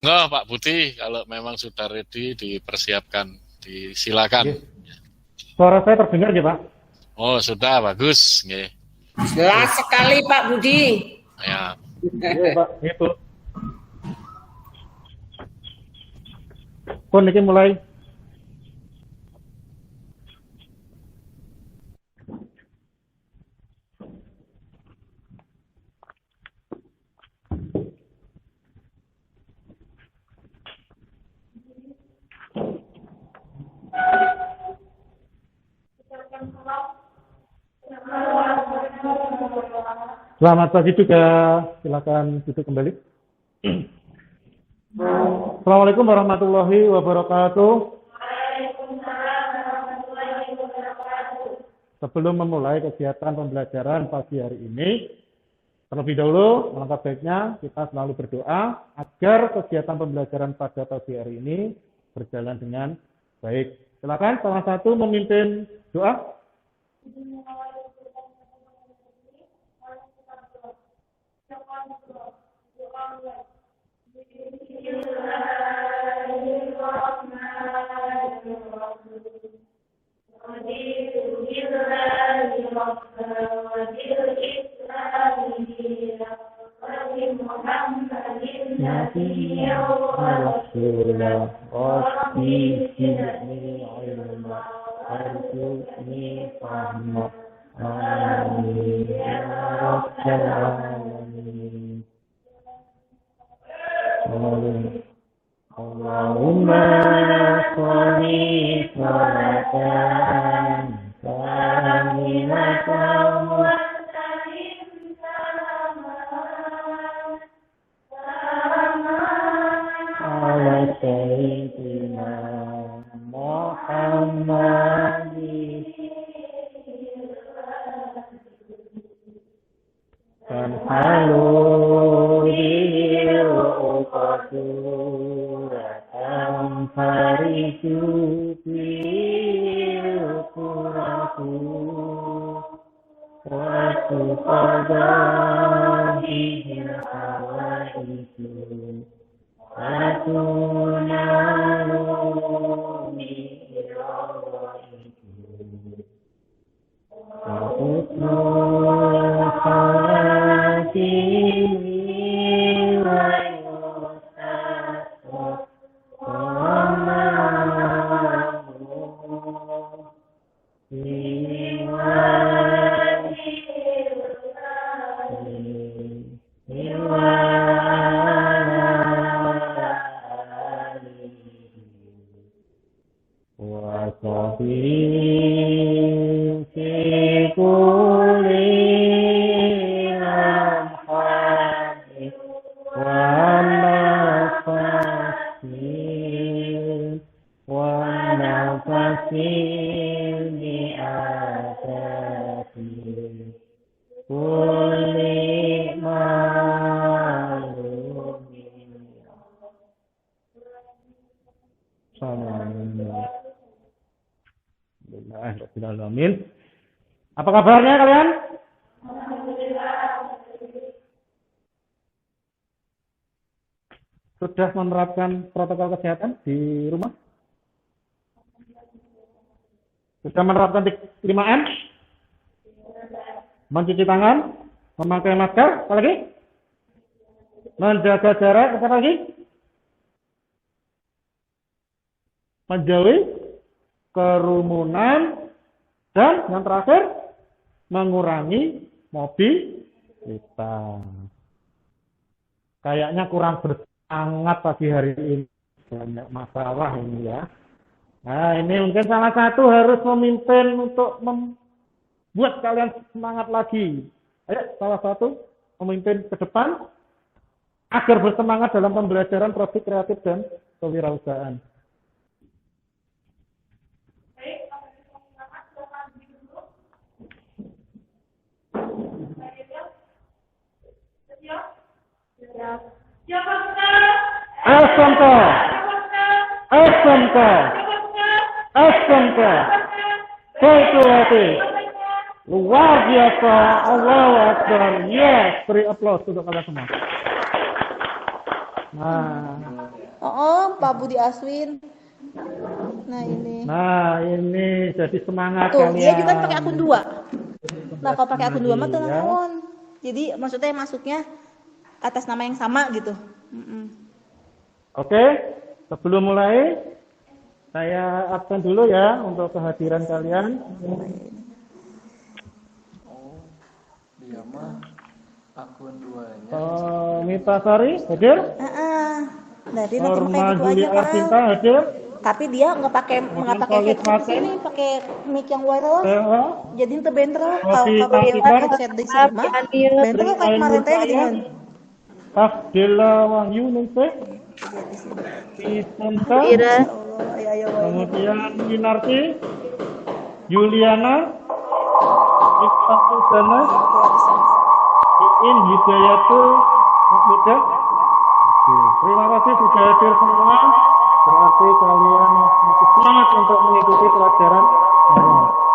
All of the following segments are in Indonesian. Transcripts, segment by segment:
Enggak, Pak Putih, kalau memang sudah ready dipersiapkan, disilakan. Nggih. Suara saya terdengar nggih, Pak? Oh, sudah bagus, nggih. Nggih. Jelas sekali Pak Budi. Ya. Nggih, Pak. Itu. Pun iki mulai. Selamat pagi juga. Silakan duduk kembali. Assalamualaikum warahmatullahi wabarakatuh. Sebelum memulai kegiatan pembelajaran pagi hari ini, terlebih dahulu, alangkah baiknya kita selalu berdoa agar kegiatan pembelajaran pada pagi hari ini berjalan dengan baik. Silakan salah satu memimpin doa. Rasulullah Rabbi zidni ilma warzuqni fahma amin ya rabbal alamin. Amin. Allahumma sholli salatan kamilatan wa ala sayyidina Muhammadin dan halul uqadur fariju bil quratu wa tuqadahi hawaitu atunaluni rawaitu wa usnul khatimi wa yusatu Amin. Apa kabarnya kalian? Sudah menerapkan protokol kesehatan di rumah? Sudah menerapkan 5M? Mencuci tangan? Memakai masker? Apa lagi? Menjaga jarak? Apa lagi? Menjauhi kerumunan? Dan yang terakhir, mengurangi mobilitas. Kayaknya kurang bersemangat pagi hari ini. Banyak masalah ini ya. Nah, ini mungkin salah satu harus memimpin untuk membuat kalian semangat lagi. Ayo, salah satu memimpin ke depan agar bersemangat dalam pembelajaran produk kreatif dan kewirausahaan. SMK, SMK, SMK, Baitul hati, luar biasa, Allahu Akbar, yes, beri aplaus untuk kalian semua. Nah, Oh, Pak Budi Aswin. Nah ini jadi semangat Tuh, kalian. dia juga pakai akun 2. Nah, kalau pakai akun 2 mah tuh ya. naon. Jadi maksudnya masuknya atas nama yang sama gitu. Oke, sebelum mulai saya absen dulu ya untuk kehadiran kalian. Dia mah akun 2-nya. Mita Sari hadir. Dari Norma kayak gitu Juli aja, Pak. Arvinta hadir. Tapi dia nggak pakai headset ini, pakai mic yang wireless. Jadi itu bentrol. Kalau dia pakai headset di sini mah bentrol kayak kemarin teh gitu kan. Afdela Wahyu Ningsih. Isanta. Kemudian Winarti. Juliana. Iqbal Usana. Iin Hidayatul Muda. Terima kasih sudah hadir semua. Berarti kalian masih semangat untuk mengikuti pelajaran.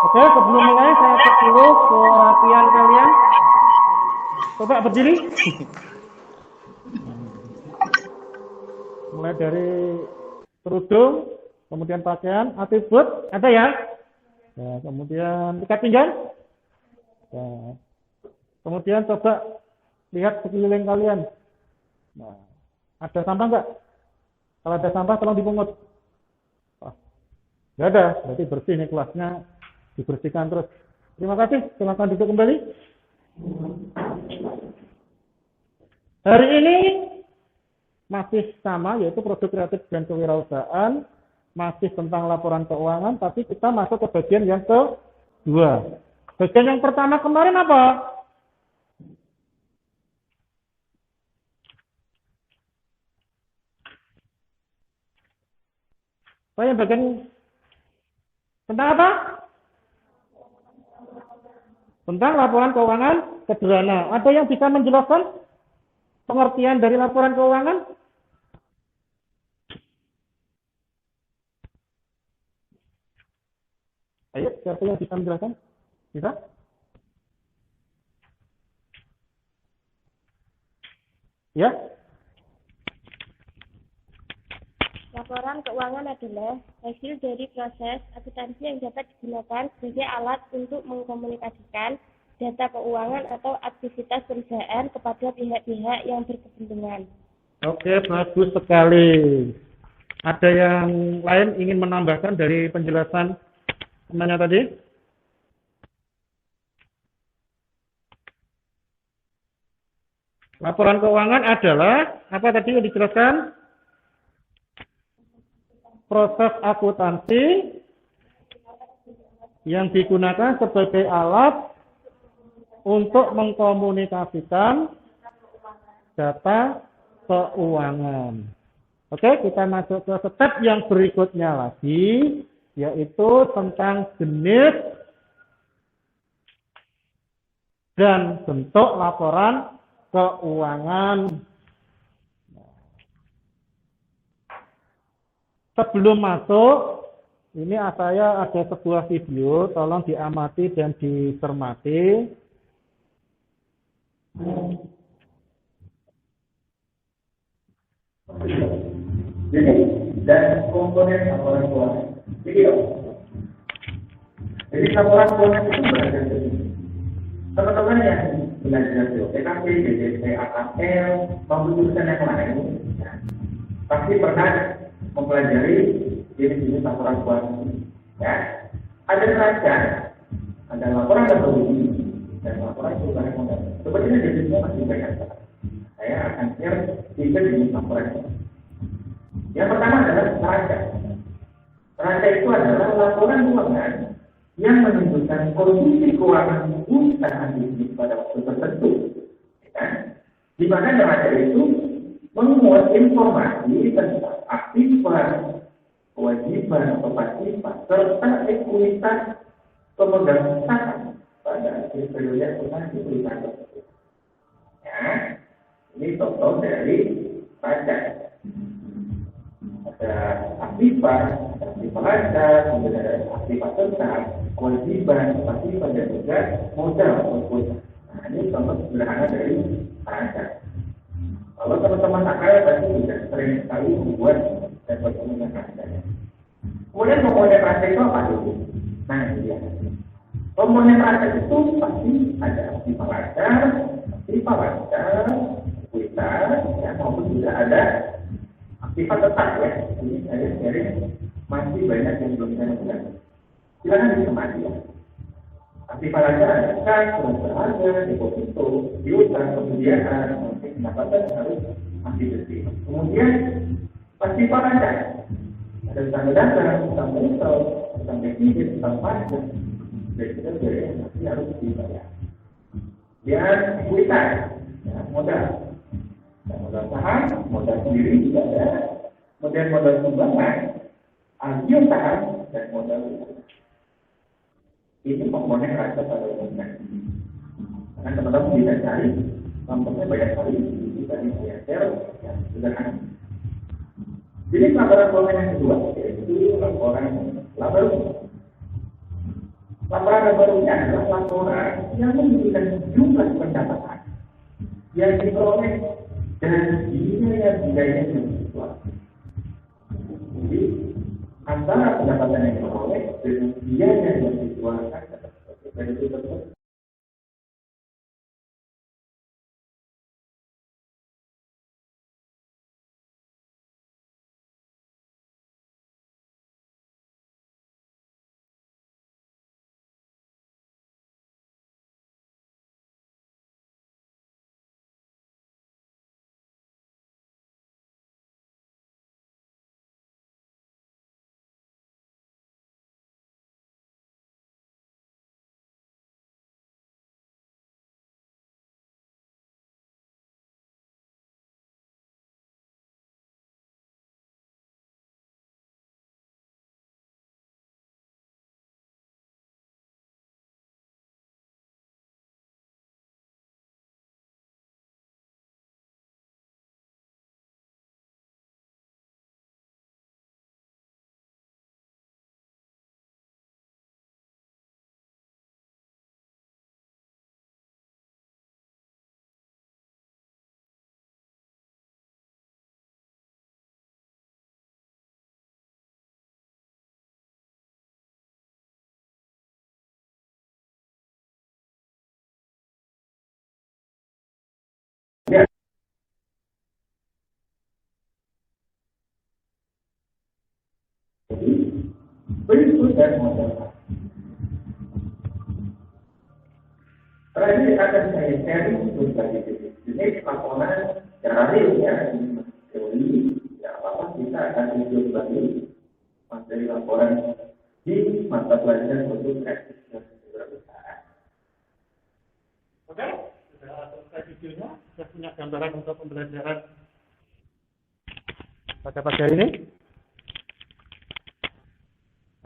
Oke, sebelum mulai saya cek dulu perhatian kalian. Coba berdiri. Mulai dari kerudung, kemudian pakaian, atribut, ada ya? Nah, kemudian ikat pinggang. Nah, kemudian coba lihat sekeliling kalian. Nah, ada sampah nggak? Kalau ada sampah tolong dipungut. Nggak ada, berarti bersih nih kelasnya, dibersihkan terus. Terima kasih, silakan duduk kembali. Hari ini masih sama, yaitu produk kreatif dan kewirausahaan, masih tentang laporan keuangan, tapi kita masuk ke bagian yang kedua. Bagian yang pertama kemarin apa? Saya bagian tentang apa? Tentang laporan keuangan sederhana. Ada yang bisa menjelaskan pengertian dari laporan keuangan? Ayo, siapa yang bisa menjelaskan? Bisa? Ya? Laporan keuangan adalah hasil dari proses akuntansi yang dapat digunakan sebagai alat untuk mengkomunikasikan data keuangan atau aktivitas perusahaan kepada pihak-pihak yang berkepentingan. Oke, bagus sekali. Ada yang lain ingin menambahkan dari penjelasan temannya tadi? Laporan keuangan adalah apa tadi yang dijelaskan? Proses akuntansi yang digunakan sebagai alat untuk mengkomunikasikan data keuangan. Oke, kita masuk ke step yang berikutnya lagi, yaitu tentang jenis dan bentuk laporan keuangan. Sebelum masuk, ini saya ada sebuah video, tolong diamati dan dicermati. Dan komponen laporan keuangan. Jadi laporan keuangan itu berada di sini. Teman-teman yang belajar BPKP, BPJS, AKL, maupun jurusan yang lain, pasti pernah mempelajari jenis-jenis laporan keuangan. Ya, ada neraca, ada laporan dahulu, dan laporan perubahan modal. Sepertinya jenisnya masih banyak. Saya akan share 3 jenis laporan keuangan. Yang pertama adalah neraca. Neraca itu adalah laporan keuangan yang menunjukkan kondisi keuangan usaha bisnis pada waktu tertentu. Ya. Di mana neraca itu memuat informasi tentang aktivitas, kewajiban atau pasifan, serta ekuitas pemegang saham pada akhir periode usaha di perusahaan tersebut. Ya, ini contoh dari pajak. Ada aktivitas, raja, kemudian ada aktivitas tetap, kewajiban, pasifan, dan juga modal ataupun. Nah, ini contoh sederhana dari pajak. Kalau teman-teman nakal pasti sudah sering sekali membuat repot komunikasi. Kemudian komponen rasa itu apa dulu? Nah, ini dia. Komponen rasa itu pasti ada sifat lancar, kuitas, ya, maupun juga ada sifat tetap ya. Ini ada dari masih banyak yang belum saya lakukan. Silakan dicermati ya. Sifat lancar ada kas, berharga, deposito, piutang, kemudian pendapatan harus masih bersih. Kemudian sifat lancar. Ada utang dasar, utang mutual, utang dividen, utang pajak, dan juga biaya masih harus dibayar. Dan kuitas, ya, modal. Dan modal saham, modal sendiri juga ada, kemudian modal sumbangan, agio saham, dan modal utang. Ini komponen rasa pada umumnya. Karena teman-teman bisa cari, contohnya banyak kali bisa diajar yang sederhana. Jadi laporan keuangan yang kedua yaitu laporan laba rugi. Laporan laba rugi adalah laporan yang menunjukkan jumlah pendapatan yang diperoleh dan biaya yang dikeluarkan. Jadi antara pendapatan yang diperoleh dan biaya yang dikeluarkan dari itu tersebut. Jadi berikut dan modal. Terakhir akan saya sharing berbagai jenis laporan secara real ya, teori ya apa kita akan uji bagi materi laporan di mata pelajaran untuk praktik dan kewirausahaan. Oke, sudah selesai videonya, sudah punya gambaran untuk pembelajaran pada pagi hari ini.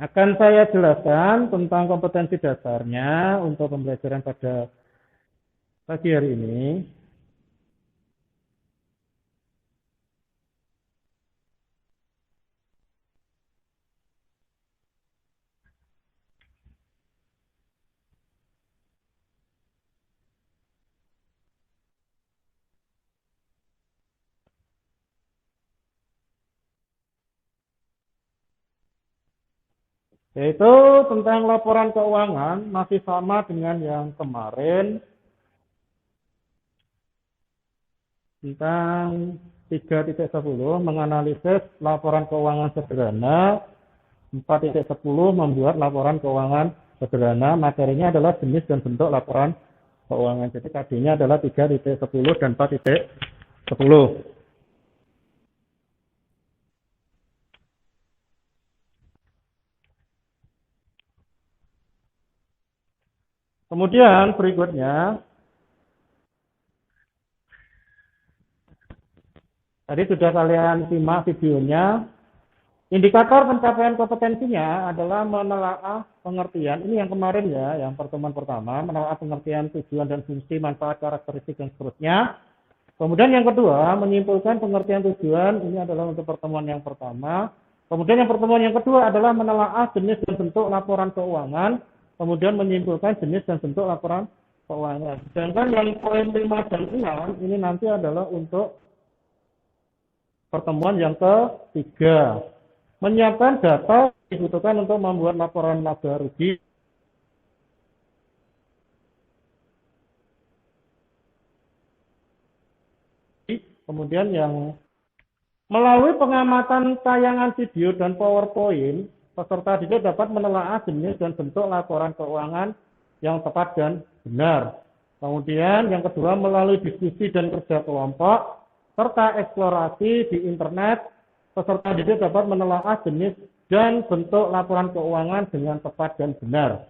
Akan saya jelaskan tentang kompetensi dasarnya untuk pembelajaran pada pagi hari ini. Yaitu tentang laporan keuangan, masih sama dengan yang kemarin, tentang 3.10 menganalisis laporan keuangan sederhana, 4.10 membuat laporan keuangan sederhana. Materinya adalah jenis dan bentuk laporan keuangan. Jadi KD-nya adalah 3.10 dan 4.10. Kemudian berikutnya, tadi sudah kalian simak videonya, indikator pencapaian kompetensinya adalah menelaah pengertian, ini yang kemarin ya, yang pertemuan pertama, menelaah pengertian tujuan dan fungsi, manfaat, karakteristik, dan seterusnya. Kemudian yang kedua, menyimpulkan pengertian tujuan, ini adalah untuk pertemuan yang pertama. Kemudian yang pertemuan yang kedua adalah menelaah jenis dan bentuk laporan keuangan, kemudian menyimpulkan jenis dan bentuk laporan keuangan. Sedangkan yang poin 5 dan 6 ini nanti adalah untuk pertemuan yang ketiga, menyiapkan data dibutuhkan untuk membuat laporan laba rugi. Kemudian yang melalui pengamatan tayangan video dan PowerPoint, peserta didik dapat menelaah jenis dan bentuk laporan keuangan yang tepat dan benar. Kemudian yang kedua, melalui diskusi dan kerja kelompok, serta eksplorasi di internet, peserta didik dapat menelaah jenis dan bentuk laporan keuangan dengan tepat dan benar.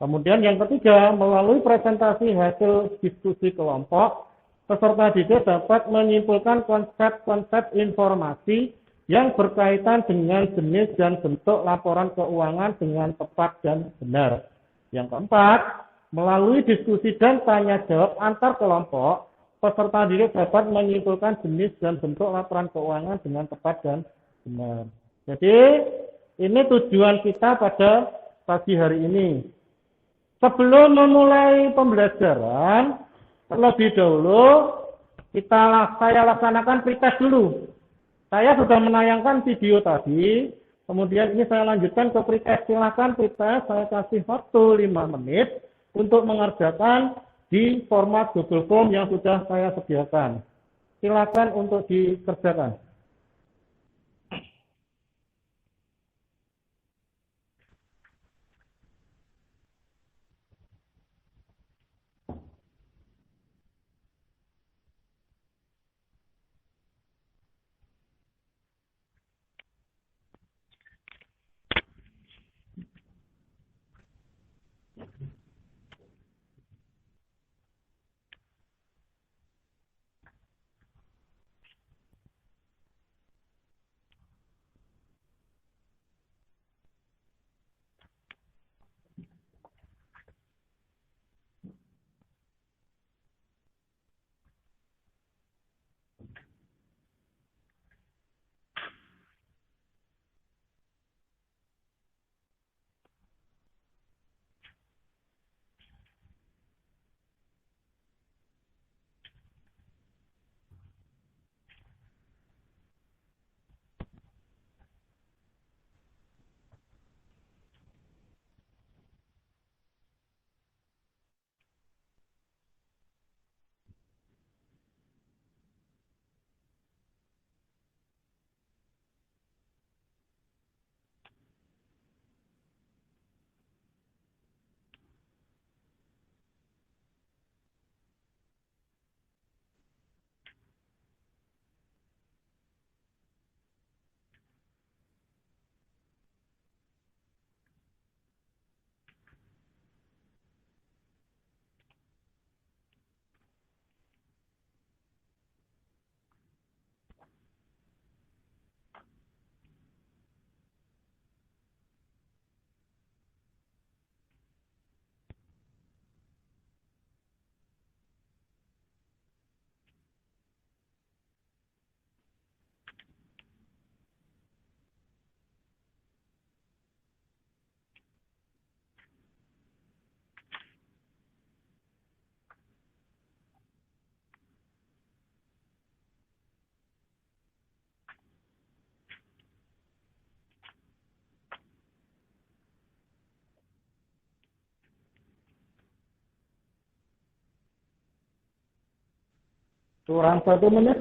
Kemudian yang ketiga, melalui presentasi hasil diskusi kelompok, peserta didik dapat menyimpulkan konsep-konsep informasi yang berkaitan dengan jenis dan bentuk laporan keuangan dengan tepat dan benar. Yang keempat, melalui diskusi dan tanya jawab antar kelompok, peserta didik dapat menyimpulkan jenis dan bentuk laporan keuangan dengan tepat dan benar. Jadi, ini tujuan kita pada pagi hari ini. Sebelum memulai pembelajaran, terlebih dahulu saya laksanakan pretest dulu. Saya sudah menayangkan video tadi, kemudian ini saya lanjutkan ke pretest. Silakan pretest, saya kasih waktu 5 menit untuk mengerjakan di format Google Form yang sudah saya sediakan. Silakan untuk dikerjakan. Kurang 1 menit.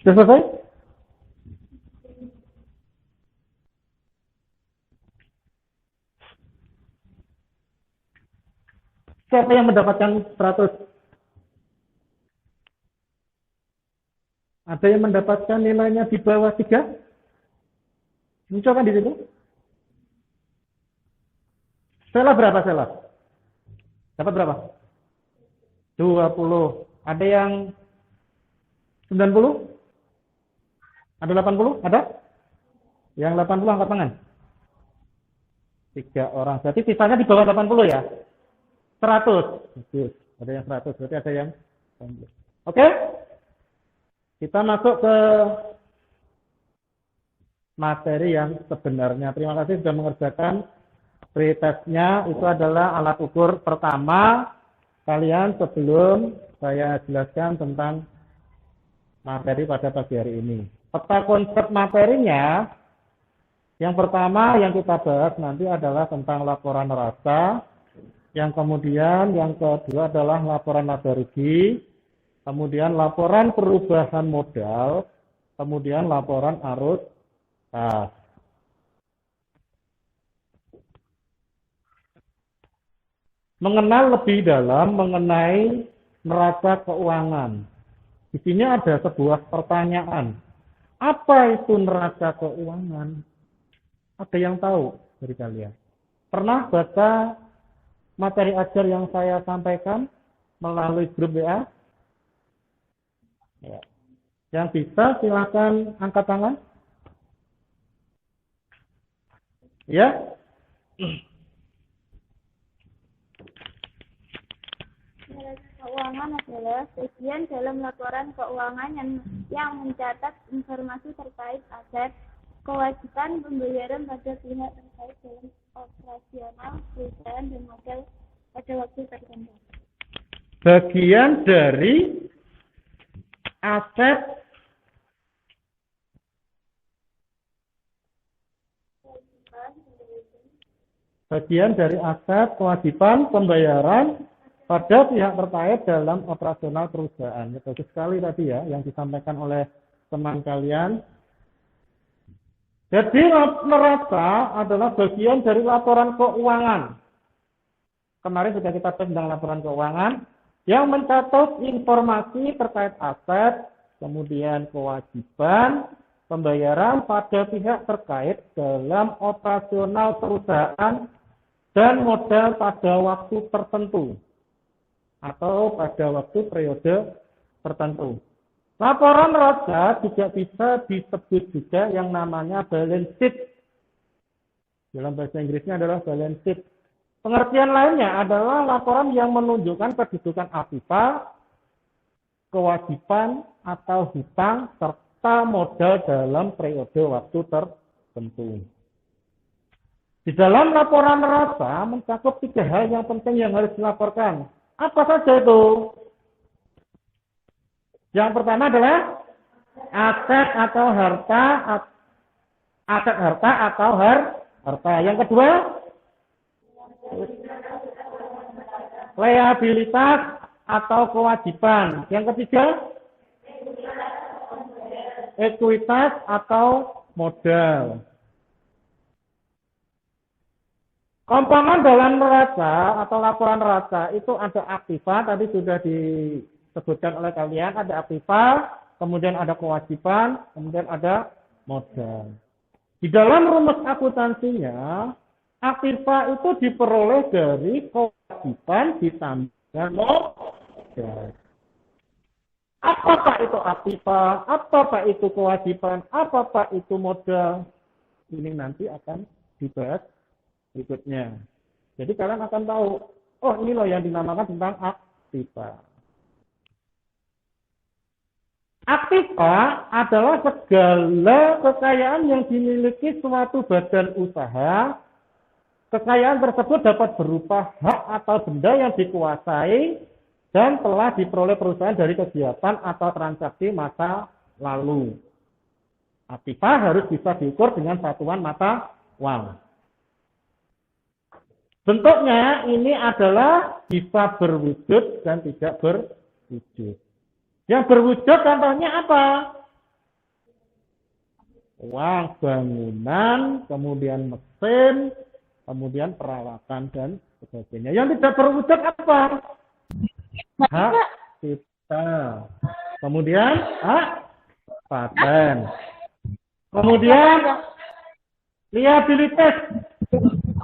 Sudah selesai? Siapa yang mendapatkan 100? Ada yang mendapatkan nilainya di bawah 3? Munculkan di situ. Sela berapa Sela? Dapat berapa? 20. Ada yang 90? Ada 80? Ada? Yang 80 angkat tangan. 3 orang. Berarti sisanya di bawah 80 ya? 100. Ada yang 100. Berarti ada yang 90. Oke? Kita masuk ke materi yang sebenarnya. Terima kasih sudah mengerjakan pretestnya. Itu adalah alat ukur pertama kalian sebelum saya jelaskan tentang materi pada pagi hari ini. Peta konsep materinya, yang pertama yang kita bahas nanti adalah tentang laporan rasa. Yang kemudian yang kedua adalah laporan laba rugi, kemudian laporan perubahan modal, kemudian laporan arus kas. Mengenal lebih dalam mengenai neraca keuangan. Di sini ada sebuah pertanyaan. Apa itu neraca keuangan? Ada yang tahu dari kalian? Pernah baca materi ajar yang saya sampaikan melalui grup WA? Ya. Yang bisa silakan angkat tangan. Ya. Neraca keuangan adalah bagian dalam laporan keuangan yang mencatat informasi terkait aset, kewajiban pembayaran pada pihak terkait dalam operasional perusahaan dan modal pada waktu tertentu. Bagian dari aset, kewajiban pembayaran pada pihak terkait dalam operasional perusahaan. Bagus sekali tadi ya yang disampaikan oleh teman kalian. Jadi neraca adalah bagian dari laporan keuangan. Kemarin sudah kita bahas tentang laporan keuangan yang mencatat informasi terkait aset, kemudian kewajiban pembayaran pada pihak terkait dalam operasional perusahaan dan modal pada waktu tertentu atau pada waktu periode tertentu. Laporan neraca juga bisa disebut juga yang namanya balance sheet. Dalam bahasa Inggrisnya adalah balance sheet. Pengertian lainnya adalah laporan yang menunjukkan kedudukan aktiva, kewajiban atau hutang, serta modal dalam periode waktu tertentu. Di dalam laporan neraca mencakup 3 hal yang penting yang harus dilaporkan. Apa saja itu? Yang pertama adalah aset atau harta, harta. Yang kedua, liabilitas atau kewajiban. Yang ketiga, ekuitas atau modal. Komponen dalam neraca atau laporan neraca itu ada aktiva, tadi sudah disebutkan oleh kalian, ada aktiva, kemudian ada kewajiban, kemudian ada modal. Di dalam rumus akuntansinya, aktiva itu diperoleh dari kewajiban ditambah modal. Apakah itu aktiva? Apakah itu kewajiban? Apakah itu modal? Ini nanti akan dibahas berikutnya. Jadi kalian akan tahu, oh ini loh yang dinamakan tentang aktiva. Aktiva adalah segala kekayaan yang dimiliki suatu badan usaha. Kekayaan tersebut dapat berupa hak atau benda yang dikuasai dan telah diperoleh perusahaan dari kegiatan atau transaksi masa lalu. Aktiva harus bisa diukur dengan satuan mata uang. Bentuknya ini adalah bisa berwujud dan tidak berwujud. Yang berwujud contohnya apa? uang bangunan, kemudian mesin, kemudian peralatan dan sebagainya. Yang tidak terwujud apa? Hak cipta. Kemudian hak paten. Kemudian liabilitas.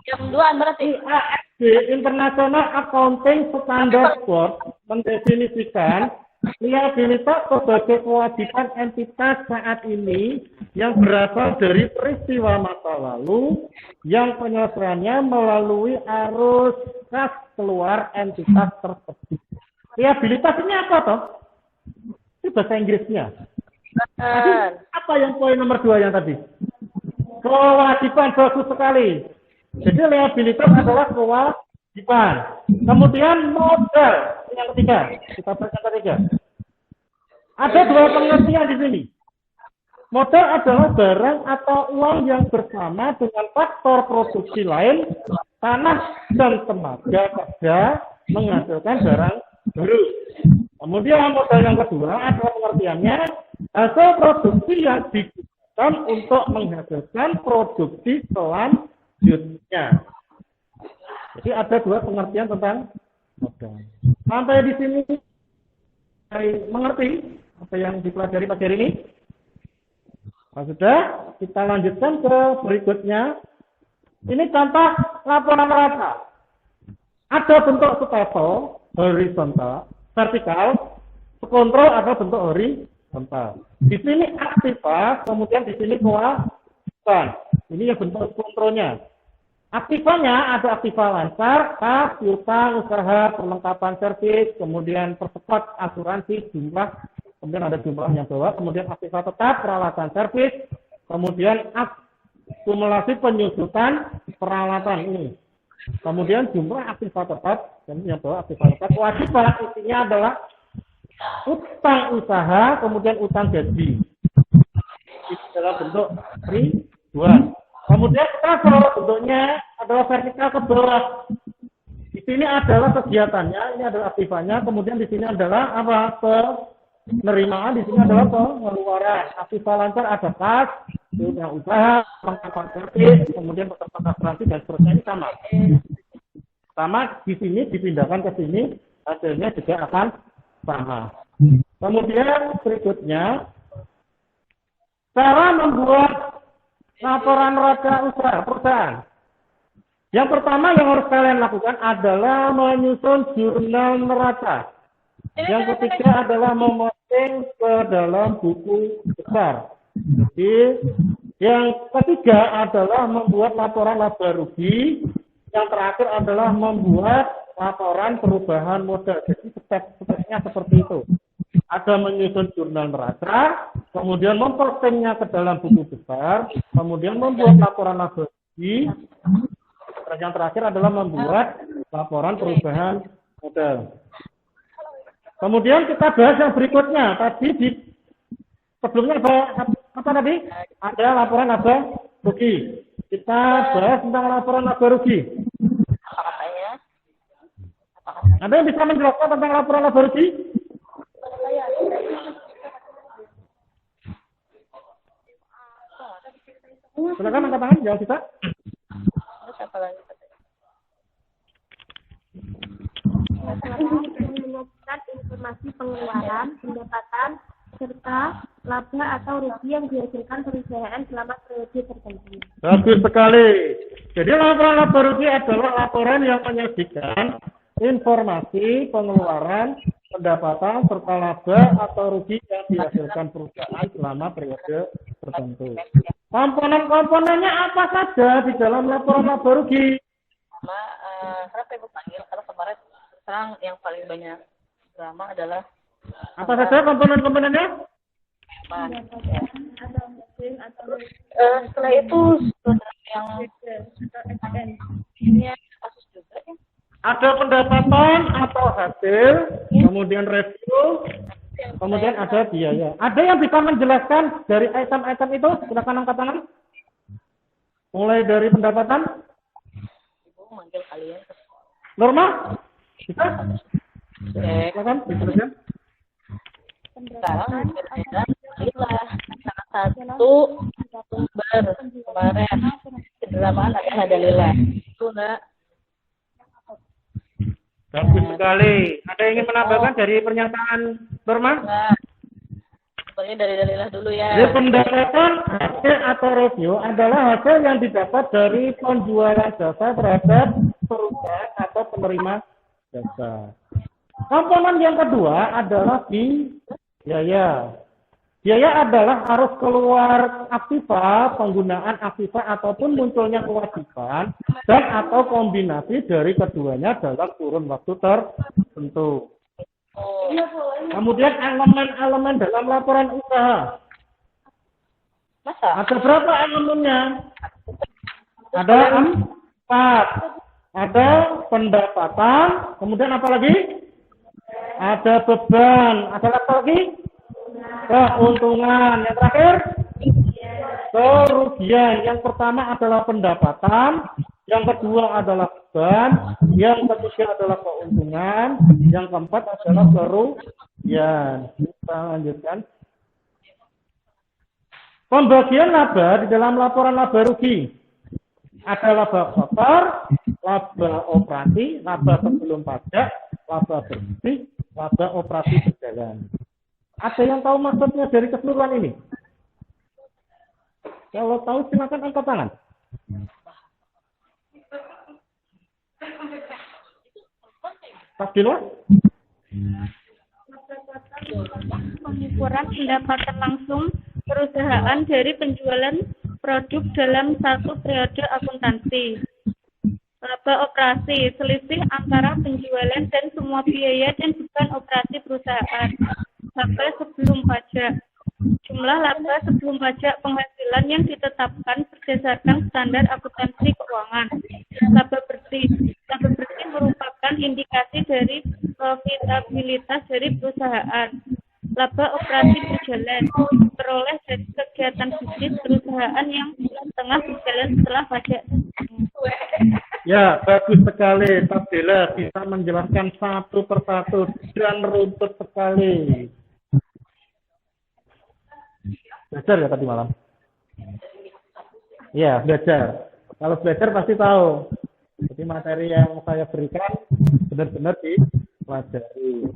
Yang kedua berarti IASB, International Accounting Standards Board, mendefinisikan liabilitas sebagai kewajiban entitas saat ini yang berasal dari peristiwa masa lalu yang penyelesaiannya melalui arus kas keluar entitas tersebut. Liabilitas ini apa toh? Itu bahasa Inggrisnya. Tadi, apa yang poin nomor 2 yang tadi? Kewajiban, bagus sekali. Jadi liabilitas adalah kewajiban. Kemudian modal yang ketiga. Kita baca ketiga. Ada 2 pengertian di sini. Modal adalah barang atau uang yang bersama dengan faktor produksi lain, tanah dan tenaga kerja menghasilkan barang baru. Kemudian modal yang kedua adalah pengertiannya hasil produksi yang digunakan untuk menghasilkan produksi selanjutnya. Jadi ada 2 pengertian tentang modal. Sampai di sini mengerti apa yang dipelajari pagi hari ini? Nah, sudah, kita lanjutkan ke berikutnya. Ini contoh laporan neraca. Ada bentuk stapel, horizontal, vertikal, kontrol ada bentuk horizontal. Di sini aktiva, kemudian di sini kewajiban. Ini yang bentuk kontrolnya. Aktivanya ada aktiva lancar, kas, piutang, usaha, perlengkapan servis, kemudian percepat asuransi, jumlah, kemudian ada jumlah yang bawah, kemudian aktiva tetap, peralatan servis, kemudian akumulasi penyusutan peralatan ini. Kemudian jumlah aktiva tetap, dan yang bawah aktiva tetap. Kewajiban isinya adalah utang usaha, kemudian utang gaji. Itu dalam bentuk ribuan. Kemudian kita bentuknya adalah vertikal ke bawah. Di sini adalah kegiatannya, ini adalah aktifannya, kemudian di sini adalah apa? Penerimaan, di sini adalah pengeluaran. Aktiva lancar ada kas, yang usaha, perlengkapan servis, kemudian peserta asuransi dan seterusnya ini sama. Sama di sini dipindahkan ke sini, hasilnya juga akan sama. Kemudian berikutnya, cara membuat laporan neraca usaha perusahaan. Yang pertama yang harus kalian lakukan adalah menyusun jurnal neraca. Yang ketiga adalah memposting ke dalam buku besar. Jadi, yang ketiga adalah membuat laporan laba rugi. Yang terakhir adalah membuat laporan perubahan modal. Jadi step-stepnya seperti itu. Ada menyusun jurnal neraca, kemudian mempostingnya ke dalam buku besar, kemudian membuat laporan laba rugi. Dan yang terakhir adalah membuat laporan perubahan modal. Kemudian kita bahas yang berikutnya. Tadi di sebelumnya apa tadi? Ada laporan laba rugi. Kita bahas tentang laporan laba rugi. Ada yang bisa menjelaskan tentang laporan laba rugi? Silakan angkat tangan yang bisa. Menyajikan informasi pengeluaran, pendapatan, serta laba atau rugi yang dihasilkan perusahaan selama periode tertentu. Bagus sekali. Jadi laporan laba rugi adalah laporan yang menyajikan informasi pengeluaran, pendapatan, serta laba atau rugi yang dihasilkan perusahaan selama periode tertentu. Komponen-komponennya apa saja di dalam laporan laba rugi? Kenapa Ibu panggil? Karena kemarin sekarang yang paling banyak drama adalah apa saja komponen-komponennya? Setelah itu yang ini kasus juga ya. Ada pendapatan atau hasil, kemudian review, kemudian ada biaya. Ada yang bisa menjelaskan dari item-item itu? Silakan angkat tangan. Mulai dari pendapatan. Ibu manggil kalian. Norma? Bisa? Silakan, diteruskan. Sekarang berbeda lah. Satu sumber kemarin kedalaman ada lillah. Itu nak. Bagus sekali. Ada yang ingin menambahkan dari pernyataan Norma? Nah, sebenarnya dari dalilah dulu ya. Jadi pendapatan hasil atau review adalah hasil yang didapat dari penjualan jasa terhadap perusahaan atau penerima jasa. Komponen yang kedua adalah biaya. Biaya adalah arus keluar aktiva, penggunaan aktiva ataupun munculnya kewajiban dan atau kombinasi dari keduanya dalam kurun waktu tertentu. Kemudian elemen-elemen dalam laporan usaha. Ada berapa elemennya? Ada 4. Ada pendapatan, kemudian apa lagi? Ada beban, ada apa lagi? Keuntungan. Yang terakhir, kerugian. Yang pertama adalah pendapatan, yang kedua adalah beban, yang ketiga adalah keuntungan, yang keempat adalah kerugian. Kita lanjutkan. Pembagian laba di dalam laporan laba rugi. Ada laba kotor, laba operasi, laba sebelum pajak, laba bersih, laba operasi berjalan. Ada yang tahu maksudnya dari keseluruhan ini? Kalau tahu silakan angkat tangan. Tasdillah? Pengukuran pendapatan langsung perusahaan dari penjualan produk dalam satu periode akuntansi. Laba operasi, selisih antara penjualan dan semua biaya dan beban operasi perusahaan. Laba sebelum pajak. Jumlah laba sebelum pajak penghasilan yang ditetapkan berdasarkan standar akuntansi keuangan. Laba bersih. Laba bersih merupakan indikasi dari profitabilitas dari perusahaan. Laba operasi berjalan diperoleh dari kegiatan bisnis perusahaan yang tengah berjalan setelah pajak. Ya, bagus sekali, Tasdillah bisa menjelaskan satu persatu dan runtut sekali. Belajar ya tadi malam? Ya, belajar. Kalau belajar pasti tahu. Jadi materi yang saya berikan benar-benar dipelajari.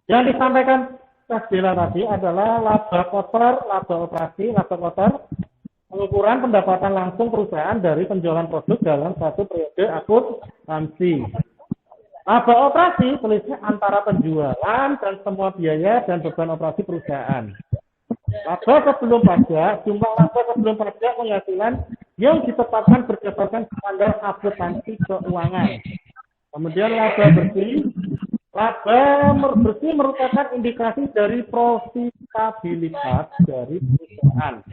Yang disampaikan Tasdillah tadi adalah laba kotor, laba operasi, laba kotor, pengukuran pendapatan langsung perusahaan dari penjualan produk dalam satu periode akuntansi. Laba operasi selisih antara penjualan dan semua biaya dan beban operasi perusahaan. Laba sebelum pajak, jumlah laba sebelum pajak penghasilan yang ditetapkan berdasarkan standar akuntansi keuangan. Kemudian laba bersih. Laba bersih merupakan indikasi dari profitabilitas dari perusahaan.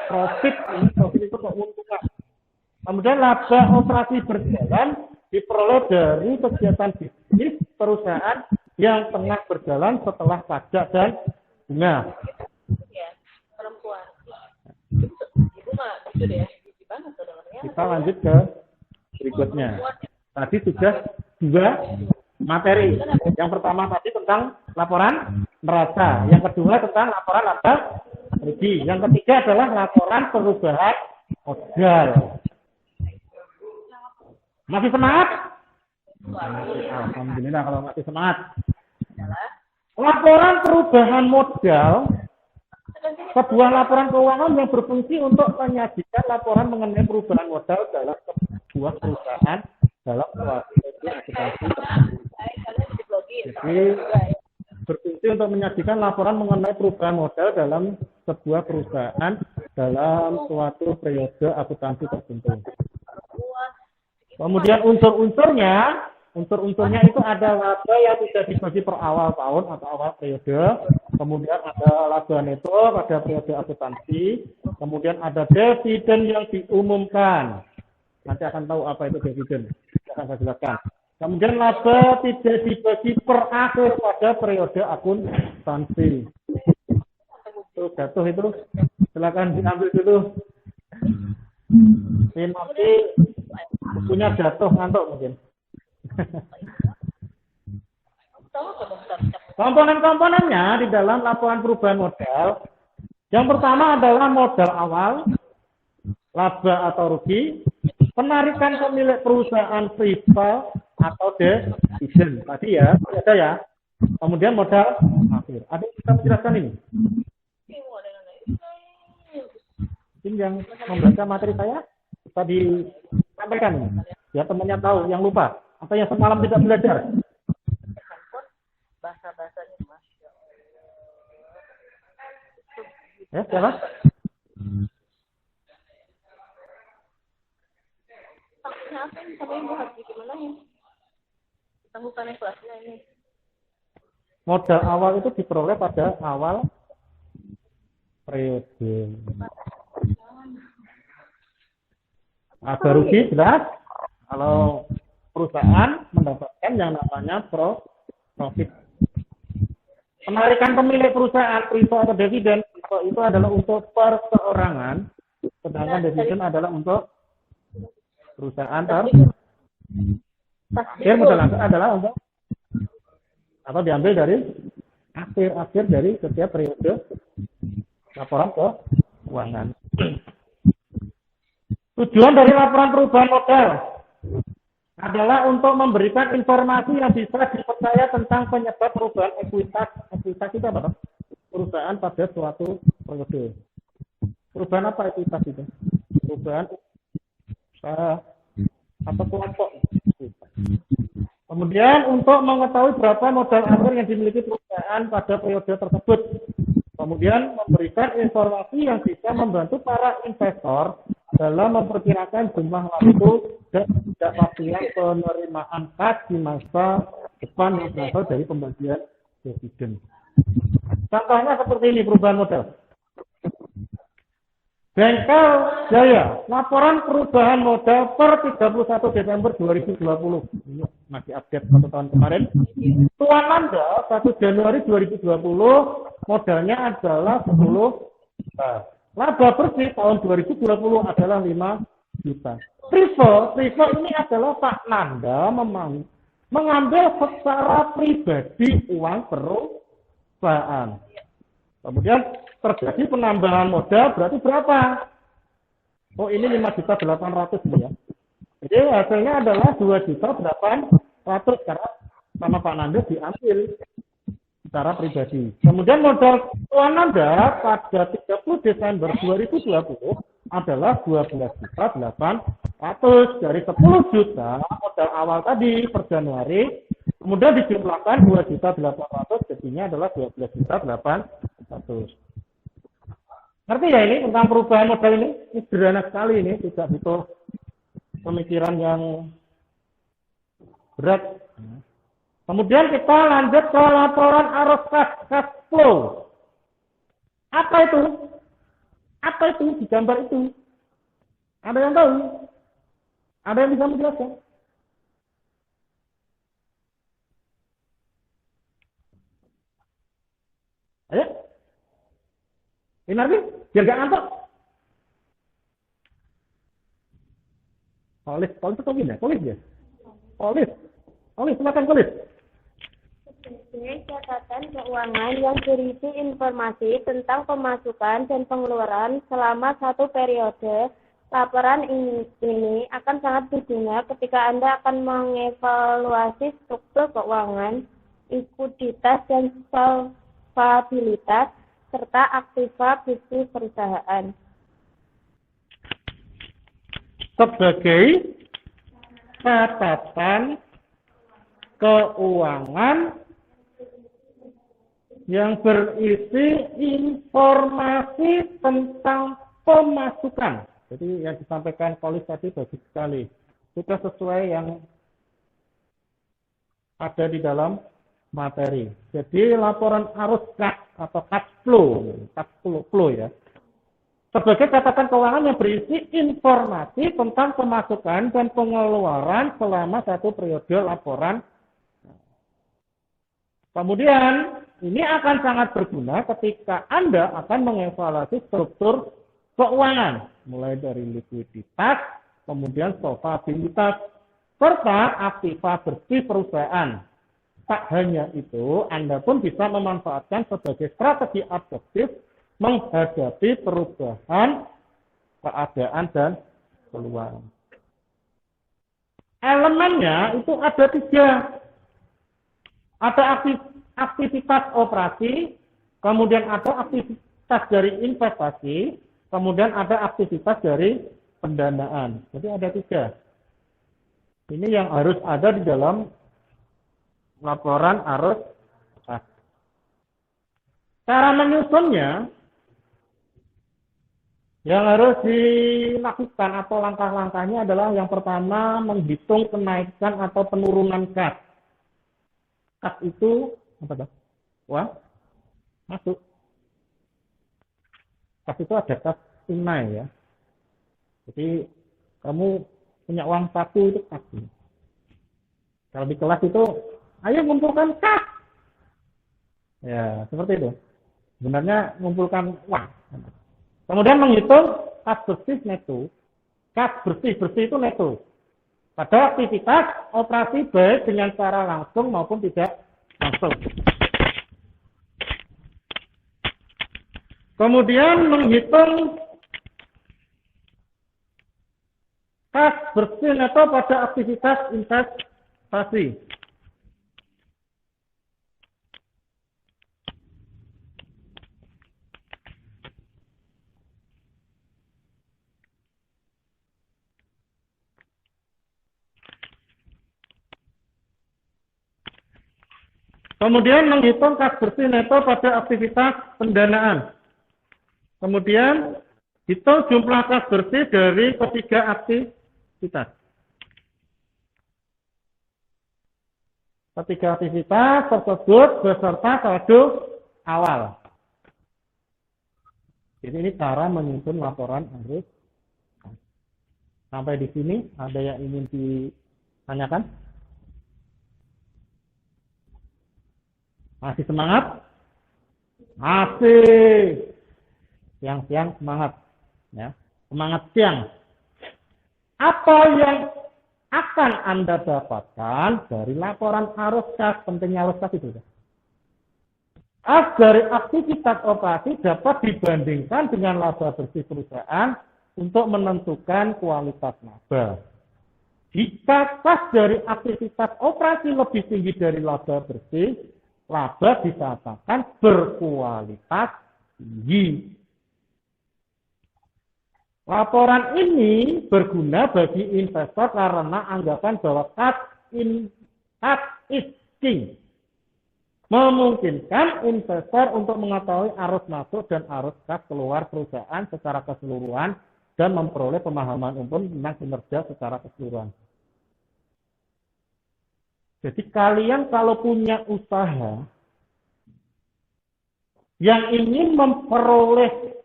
Profit itu keuntungan. Kemudian laba operasi berjalan diperoleh dari kegiatan bisnis perusahaan yang tengah berjalan setelah pajak dan bunga. Kita lanjut ke berikutnya. Tadi sudah 2 materi. Yang pertama tadi tentang laporan neraca. Yang kedua tentang laporan laba rugi. Yang ketiga adalah laporan perubahan modal. Masih semangat? Alhamdulillah kalau masih semangat. Laporan perubahan modal, sebuah laporan keuangan yang berfungsi untuk menyajikan laporan mengenai perubahan modal dalam sebuah perusahaan dalam suatu akuntansi. Jadi berfungsi untuk menyajikan laporan mengenai perubahan modal dalam sebuah perusahaan dalam suatu periode akuntansi tertentu. Kemudian unsur-unsurnya itu ada laba yang tidak dibagi per awal tahun atau awal periode. Kemudian ada laba neto pada periode akuntansi. Kemudian ada dividen yang diumumkan. Nanti akan tahu apa itu dividen. Akan saya jelaskan. Kemudian laba tidak dibagi per akhir pada periode akuntansi. Itu jatuh itu. Silakan diambil dulu. Ini nanti punya jatuh ngantuk mungkin. Komponen-komponennya di dalam laporan perubahan modal Yang pertama adalah modal awal, laba atau rugi, penarikan pemilik perusahaan rival atau dividen. Tadi ya, ada ya. Kemudian modal akhir. Ada yang bisa menjelaskan ini? Mungkin yang membaca materi saya bisa disampaikan ini. Ya temannya tahu, yang lupa atau yang semalam tidak belajar. Bahasa-bahasanya Mas. Ya, siapa? Maksudnya apa ini? Sampai buat gimana ya? Kita bukan kelasnya ini. Modal awal itu diperoleh pada awal periode. Laba rugi jelas. Kalau perusahaan mendapatkan yang namanya profit. Penarikan pemilik perusahaan rival atau dividen itu adalah untuk perseorangan, sedangkan dividen adalah untuk perusahaan modal akhir adalah untuk atau diambil dari akhir dari setiap periode laporan keuangan. Tujuan dari laporan perubahan modal adalah untuk memberikan informasi yang bisa dipercaya tentang penyebab perubahan ekuitas. Ekuitas itu apa? Perusahaan pada suatu periode. Perubahan apa ekuitas itu? Perubahan usaha atau kelompok. Kemudian untuk mengetahui berapa modal akhir yang dimiliki perusahaan pada periode tersebut. Kemudian memberikan informasi yang bisa membantu para investor dalam memperkirakan jumlah waktu dan ketidakpastian penerimaan kas di masa depan yang berasal dari pembagian dividen. Contohnya seperti ini perubahan modal. Bengkel Jaya, laporan perubahan modal per 31 Desember 2020. Ini masih update 1 tahun kemarin. Tuan Nanda 1 Januari 2020 modalnya adalah 10 juta. Laba bersih tahun 2020 adalah 5 juta. Rival ini adalah Pak Nanda mengambil secara pribadi uang perusahaan. Kemudian terjadi penambahan modal berarti berapa? Oh ini 5.800.000 ya. Jadi hasilnya adalah 2.800.000 karena sama Pak Nanda diambil secara pribadi. Kemudian modal Tuan Nanda pada 30 Desember 2020 adalah 12.800.000 dari 10 juta modal awal tadi per Januari. Kemudian dijumlahkan 2.800.000 jadinya adalah 12.800.000. Ngerti ya ini tentang perubahan modal ini? Ini sederhana sekali ini, tidak butuh pemikiran yang berat. Kemudian kita lanjut ke laporan arus cash flow. Apa itu? Apa itu di gambar itu? Ada yang tahu? Ada yang bisa menjelaskan? Ayo. Ini nanti biar gak ngantuk. Polis ya? Polis, silakan polis. Sebagai catatan keuangan yang berisi informasi tentang pemasukan dan pengeluaran selama satu periode, laporan ini akan sangat berguna ketika Anda akan mengevaluasi struktur keuangan, likuiditas dan solvabilitas, serta aktiva bisnis perusahaan. Sebagai catatan keuangan yang berisi informasi tentang pemasukan. Jadi yang disampaikan Polis tadi bagus sekali. Sudah sesuai yang ada di dalam materi. Jadi laporan arus kas atau cash flow ya. Sebagai catatan keuangan yang berisi informasi tentang pemasukan dan pengeluaran selama satu periode laporan. Kemudian ini akan sangat berguna ketika Anda akan mengevaluasi struktur keuangan, mulai dari likuiditas, kemudian solvabilitas, serta aktiva bersih perusahaan. Tak hanya itu, Anda pun bisa memanfaatkan sebagai strategi adaptif menghadapi perubahan keadaan dan peluang. Elemennya itu ada 3. Ada aktivitas operasi, kemudian ada aktivitas dari investasi, kemudian ada aktivitas dari pendanaan. Jadi ada 3. Ini yang harus ada di dalam laporan arus kas. Cara menyusunnya yang harus dilakukan atau langkah-langkahnya adalah yang pertama menghitung kenaikan atau penurunan kas. Kas itu apa tuh? Wah, masuk. Kas itu ada kas tunai ya. Jadi kamu punya uang saku itu kas. Kalau di kelas itu, ayo ngumpulkan kas. Ya, seperti itu. Sebenarnya mengumpulkan uang. Kemudian menghitung kas bersih neto. Kas bersih itu neto. Pada aktivitas operasi baik dengan cara langsung maupun tidak langsung. Kemudian menghitung kas bersih neto pada aktivitas investasi. Kemudian menghitung kas bersih neto pada aktivitas pendanaan. Kemudian hitung jumlah kas bersih dari ketiga aktivitas. Ketiga aktivitas tersebut beserta saldo awal. Jadi ini cara menyusun laporan arus. Sampai di sini ada yang ingin ditanyakan? Masih semangat? Masih. Siang-siang semangat. Ya. Semangat siang. Apa yang akan Anda dapatkan dari laporan arus kas? Pentingnya arus kas itu. Dari aktivitas operasi dapat dibandingkan dengan laba bersih perusahaan untuk menentukan kualitas laba. Jika kas dari aktivitas operasi lebih tinggi dari laba bersih, laba dikatakan berkualitas tinggi. Laporan ini berguna bagi investor karena anggapan bahwa kas is king. Memungkinkan investor untuk mengetahui arus masuk dan arus kas keluar perusahaan secara keseluruhan dan memperoleh pemahaman umum tentang kinerja secara keseluruhan. Jadi kalian kalau punya usaha yang ingin memperoleh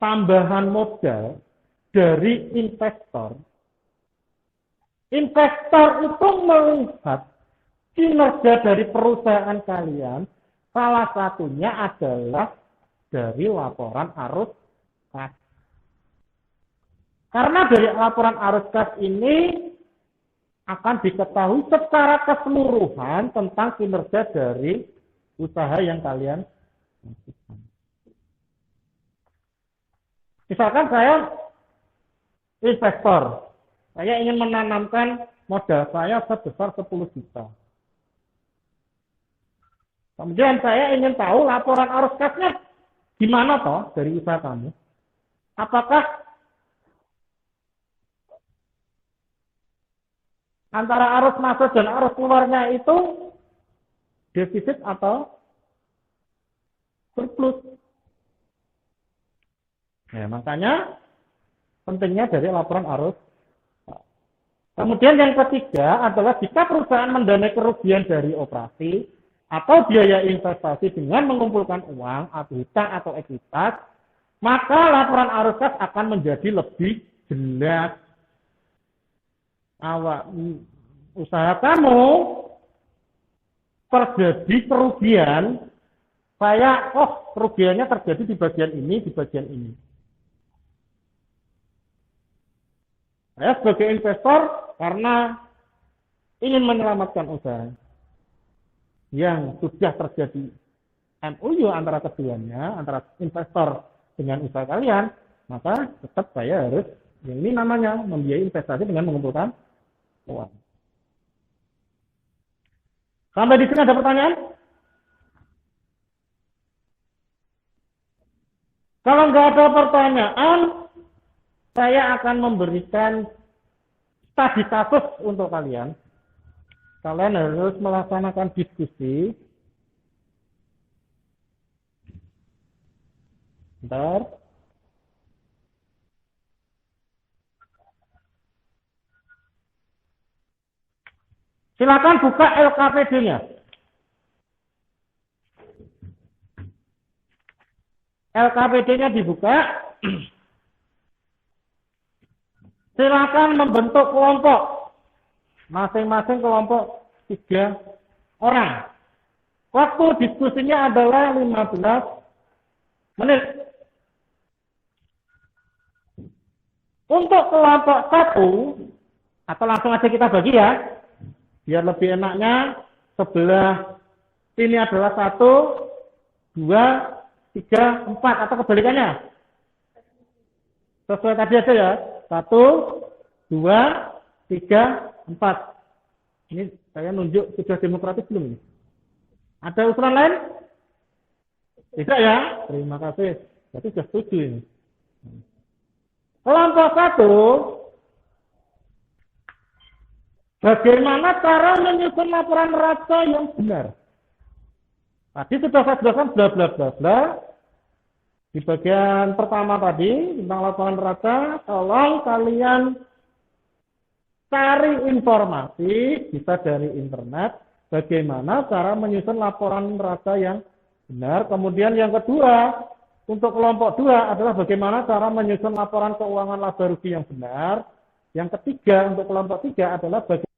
tambahan modal dari investor, investor itu melihat kinerja dari perusahaan kalian, salah satunya adalah dari laporan arus kas. Karena dari laporan arus kas ini akan diketahui secara keseluruhan tentang kinerja dari usaha yang kalian lakukan. Misalkan saya investor, saya ingin menanamkan modal saya sebesar 10 juta. Kemudian saya ingin tahu laporan arus kasnya gimana toh dari usaha kamu. Apakah antara arus masuk dan arus keluarnya itu defisit atau surplus? Ya, makanya pentingnya dari laporan arus. Kemudian yang ketiga adalah jika perusahaan mendanai kerugian dari operasi atau biaya investasi dengan mengumpulkan uang atau hutang atau ekuitas, maka laporan arus kas akan menjadi lebih jelas. Usaha kamu terjadi kerugian, kerugiannya terjadi di bagian ini, di bagian ini. Saya sebagai investor karena ingin menyelamatkan usaha yang sudah terjadi MOU antara keduanya, antara investor dengan usaha kalian, maka tetap saya harus, ini namanya membiayai investasi dengan mengumpulkan uang. Sampai di sini ada pertanyaan? Kalau nggak ada pertanyaan, saya akan memberikan studi kasus untuk kalian. Kalian harus melaksanakan diskusi. Bentar. Silakan buka LKPD-nya. LKPD-nya dibuka. Silakan membentuk kelompok. Masing-masing kelompok 3 orang. Waktu diskusinya adalah 15 menit. Untuk kelompok 1, atau langsung aja kita bagi ya, biar lebih enaknya, sebelah ini adalah 1, 2, 3, 4, atau kebalikannya. Sesuai tadi aja ya. 1, 2, 3, 4. Ini saya nunjuk sudah demokratis belum ini? Ada usulan lain? Tidak ya? Terima kasih. Berarti sudah setuju ini. Kelompok 1, bagaimana cara menyusun laporan neraca yang benar? Tadi sudah saya jelaskan bla bla bla bla. Di bagian pertama tadi tentang laporan neraca, tolong kalian cari informasi, bisa dari internet, bagaimana cara menyusun laporan neraca yang benar. Kemudian yang kedua, untuk kelompok 2 adalah bagaimana cara menyusun laporan keuangan laba rugi yang benar. Yang ketiga, untuk kelompok 3 adalah bagaimana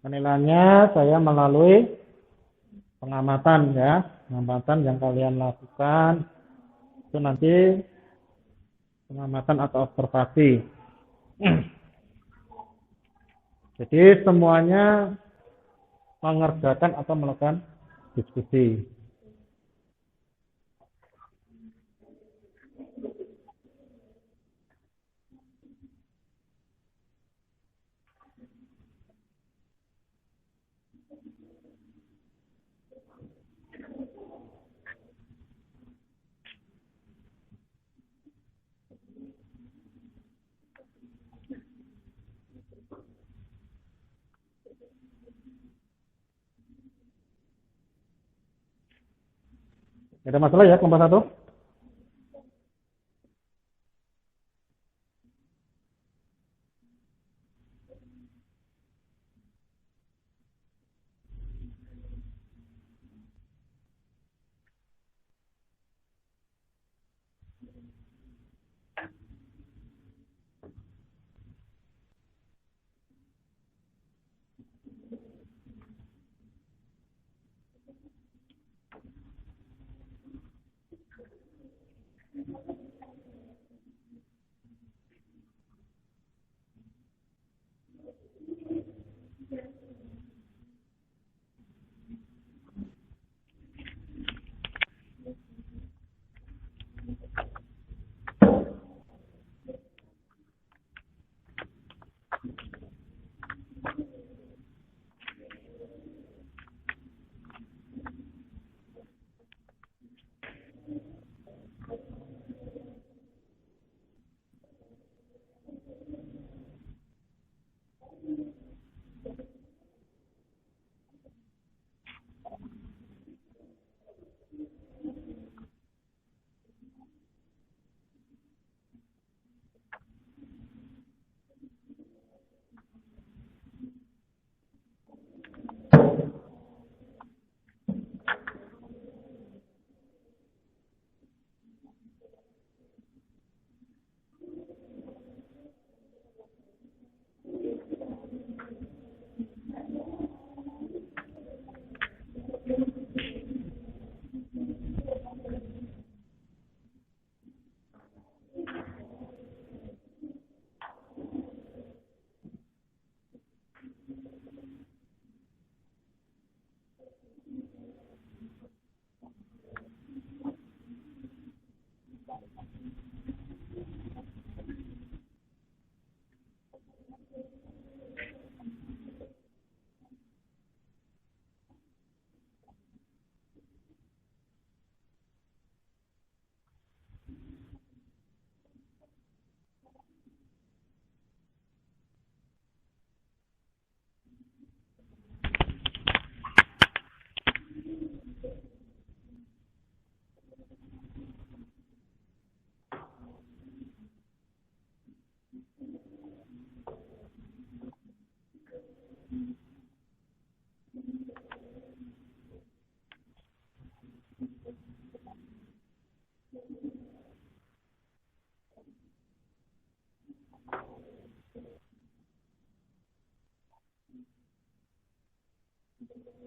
Penilaiannya saya melalui pengamatan ya, pengamatan yang kalian lakukan itu nanti pengamatan atau observasi. Jadi semuanya mengerjakan atau melakukan diskusi. Ada masalah ya kelompok 1?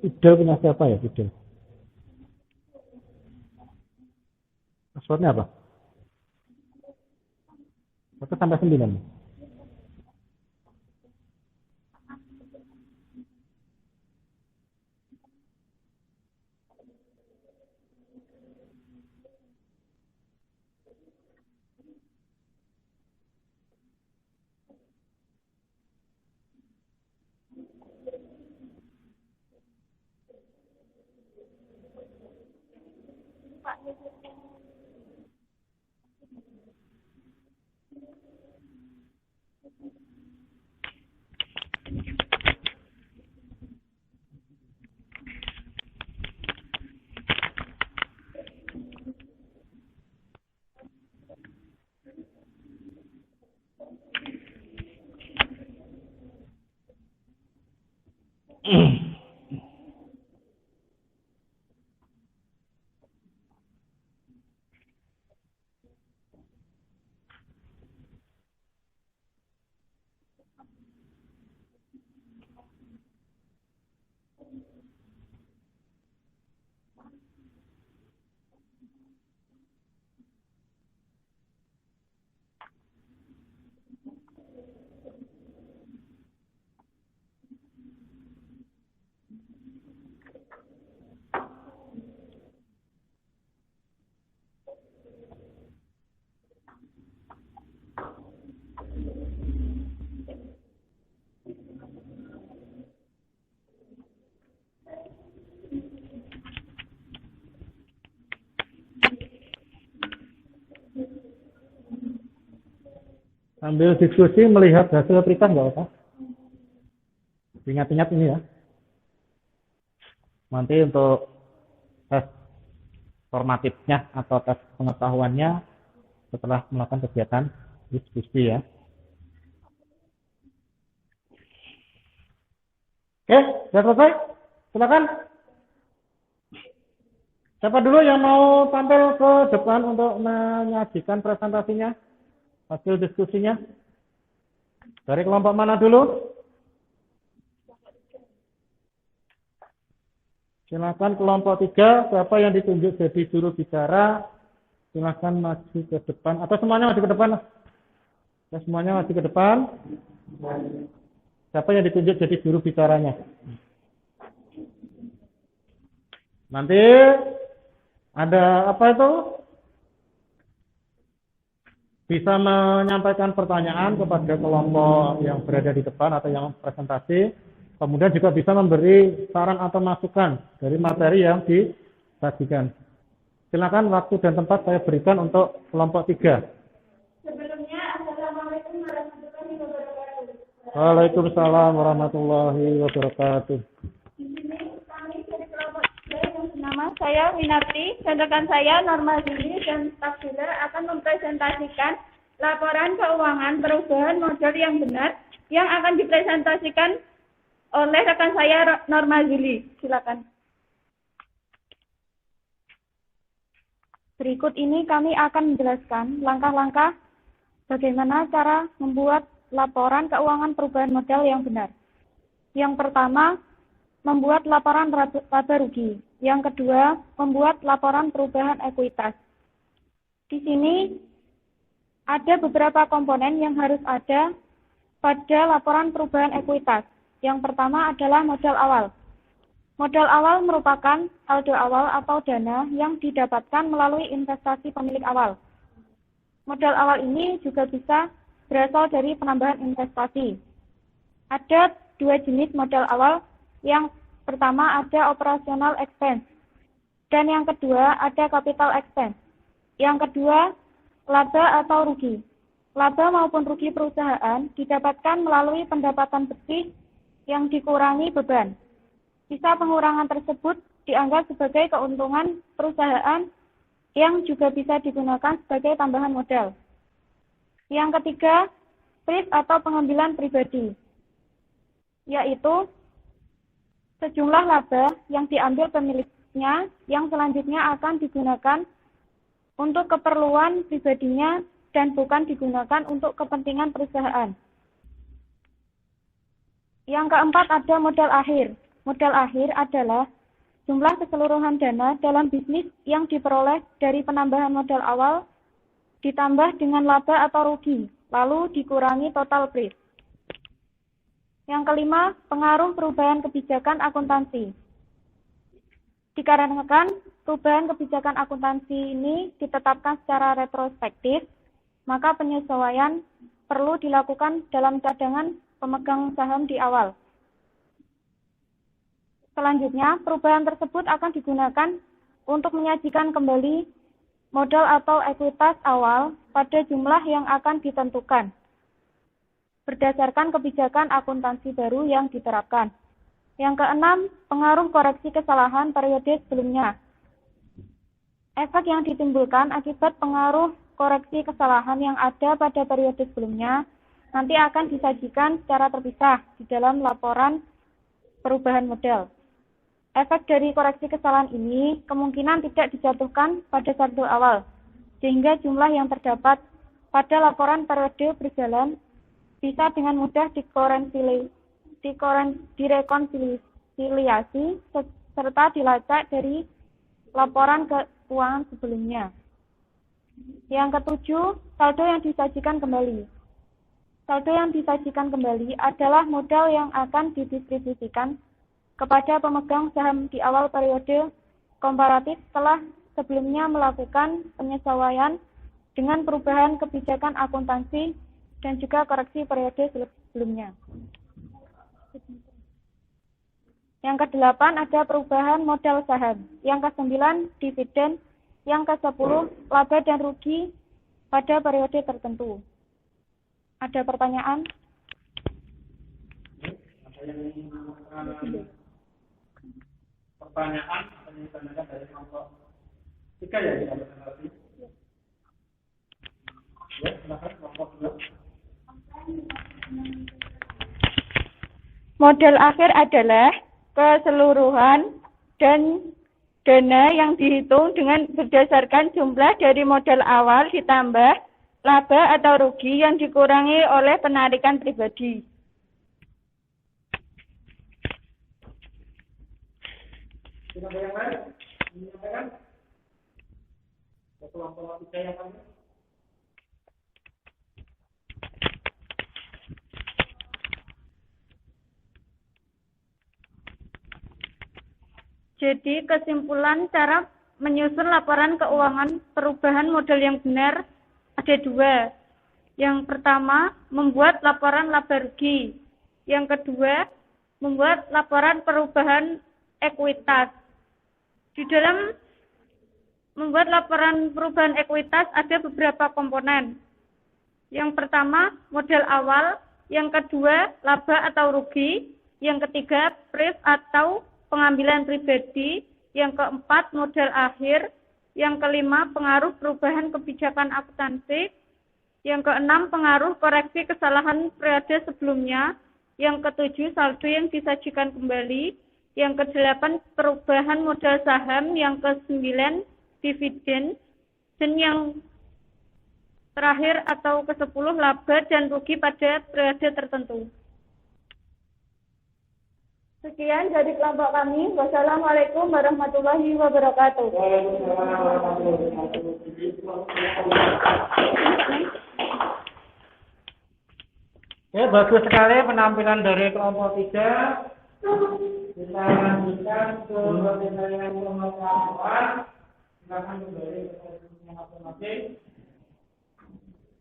Fidel punya siapa ya Fidel? Passwordnya apa? 1 sampai 9. Sambil diskusi melihat hasil perintah nggak apa. Ingat-ingat ini ya. Nanti untuk tes formatifnya atau tes pengetahuannya setelah melakukan kegiatan diskusi ya. Oke, sudah selesai? Silakan. Siapa dulu yang mau tampil ke depan untuk menyajikan presentasinya, hasil diskusinya? Dari kelompok mana dulu? Silakan kelompok 3, siapa yang ditunjuk jadi juru bicara, silakan maju ke depan. Atau semuanya maju ke depan? Ya, semuanya maju ke depan. Siapa yang ditunjuk jadi juru bicaranya? Nanti ada apa itu? Bisa menyampaikan pertanyaan kepada kelompok yang berada di depan atau yang presentasi. Kemudian juga bisa memberi saran atau masukan dari materi yang disajikan. Silakan waktu dan tempat saya berikan untuk kelompok 3. Sebelumnya, Assalamualaikum warahmatullahi wabarakatuh. Waalaikumsalam warahmatullahi wabarakatuh. Di sini kami dari kelompok 3 yang bernama saya Winarti, dan rekan saya Norma Zuli dan staf dealer akan mempresentasikan laporan keuangan perubahan modal yang benar yang akan dipresentasikan oleh rekan saya Norma Zuli. Silakan. Berikut ini kami akan menjelaskan langkah-langkah bagaimana cara membuat laporan keuangan perubahan modal yang benar. Yang pertama, membuat laporan laba rugi. Yang kedua, membuat laporan perubahan ekuitas. Di sini ada beberapa komponen yang harus ada pada laporan perubahan ekuitas. Yang pertama adalah modal awal. Modal awal merupakan saldo awal atau dana yang didapatkan melalui investasi pemilik awal. Modal awal ini juga bisa berasal dari penambahan investasi. Ada dua jenis modal awal. Yang pertama ada operational expense, dan yang kedua ada capital expense. Yang kedua, laba atau rugi. Laba maupun rugi perusahaan didapatkan melalui pendapatan bersih yang dikurangi beban. Sisa pengurangan tersebut dianggap sebagai keuntungan perusahaan yang juga bisa digunakan sebagai tambahan modal. Yang ketiga, PRIP atau pengambilan pribadi, yaitu sejumlah laba yang diambil pemiliknya yang selanjutnya akan digunakan untuk keperluan pribadinya dan bukan digunakan untuk kepentingan perusahaan. Yang keempat ada modal akhir. Modal akhir adalah jumlah keseluruhan dana dalam bisnis yang diperoleh dari penambahan modal awal ditambah dengan laba atau rugi, lalu dikurangi total PRIP. Yang kelima, pengaruh perubahan kebijakan akuntansi. Dikarenakan perubahan kebijakan akuntansi ini ditetapkan secara retrospektif, maka penyesuaian perlu dilakukan dalam cadangan pemegang saham di awal. Selanjutnya, perubahan tersebut akan digunakan untuk menyajikan kembali modal atau ekuitas awal pada jumlah yang akan ditentukan berdasarkan kebijakan akuntansi baru yang diterapkan. Yang keenam, pengaruh koreksi kesalahan periode sebelumnya. Efek yang ditimbulkan akibat pengaruh koreksi kesalahan yang ada pada periode sebelumnya nanti akan disajikan secara terpisah di dalam laporan perubahan modal. Efek dari koreksi kesalahan ini kemungkinan tidak dijatuhkan pada saldo awal, sehingga jumlah yang terdapat pada laporan periode berjalan bisa dengan mudah direkonsiliasi serta dilacak dari laporan keuangan sebelumnya. Yang ketujuh, saldo yang disajikan kembali. Saldo yang disajikan kembali adalah modal yang akan didistribusikan kepada pemegang saham di awal periode komparatif setelah sebelumnya melakukan penyesuaian dengan perubahan kebijakan akuntansi dan juga koreksi periode sebelumnya. Yang kedelapan ada perubahan modal saham. Yang kesembilan dividen. Yang ke-10 laba dan rugi pada periode tertentu. Ada pertanyaan? Ada yang menanyakan pertanyaan atau yang ditanyakan dari kelompok 3 ya, kita berarti. Ya, silakan kelompok 2. Model akhir adalah keseluruhan dan dana yang dihitung dengan berdasarkan jumlah dari modal awal ditambah laba atau rugi yang dikurangi oleh penarikan pribadi. Tidak ada yang lain? Menyampaikan? Kelompok 3 yang lain? Jadi kesimpulan cara menyusun laporan keuangan perubahan modal yang benar ada 2. Yang pertama, membuat laporan laba rugi. Yang kedua, membuat laporan perubahan ekuitas. Di dalam membuat laporan perubahan ekuitas ada beberapa komponen. Yang pertama, modal awal. Yang kedua, laba atau rugi. Yang ketiga, priv atau pengambilan pribadi. Yang keempat, modal akhir. Yang kelima, pengaruh perubahan kebijakan akuntansi. Yang keenam, pengaruh koreksi kesalahan periode sebelumnya. Yang ketujuh, saldo yang disajikan kembali. Yang kedelapan, perubahan modal saham. Yang kesembilan, dividen. Dan yang terakhir atau ke-10, laba dan rugi pada periode tertentu. Sekian dari kelompok kami. Wassalamualaikum warahmatullahi wabarakatuh. Ya, bagus sekali penampilan dari kelompok 3. Kita lanjutkan ke penilaian pengetahuan. Silakan kembali ke posisinya masing-masing.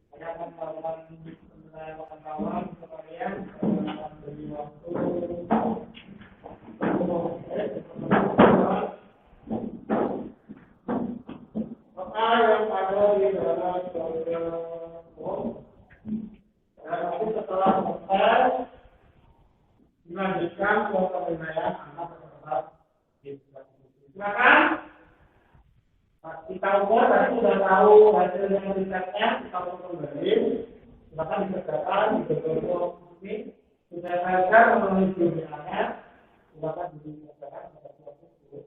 Saya akan melakukan penilaian pengetahuan untuk kalian. Saya akan beri waktu. Maka yang ada di dalam kelompok dan nanti setelah selesai dilanjutkan ke penilaian anak peserta didik. Silakan. Kita ukur tadi sudah tahu hasil yang risetnya, kita ukur kembali. Silakan dikerjakan di beberapa ini. Sudah saya memenuhi jumlahnya. Silakan dikerjakan pada waktu itu.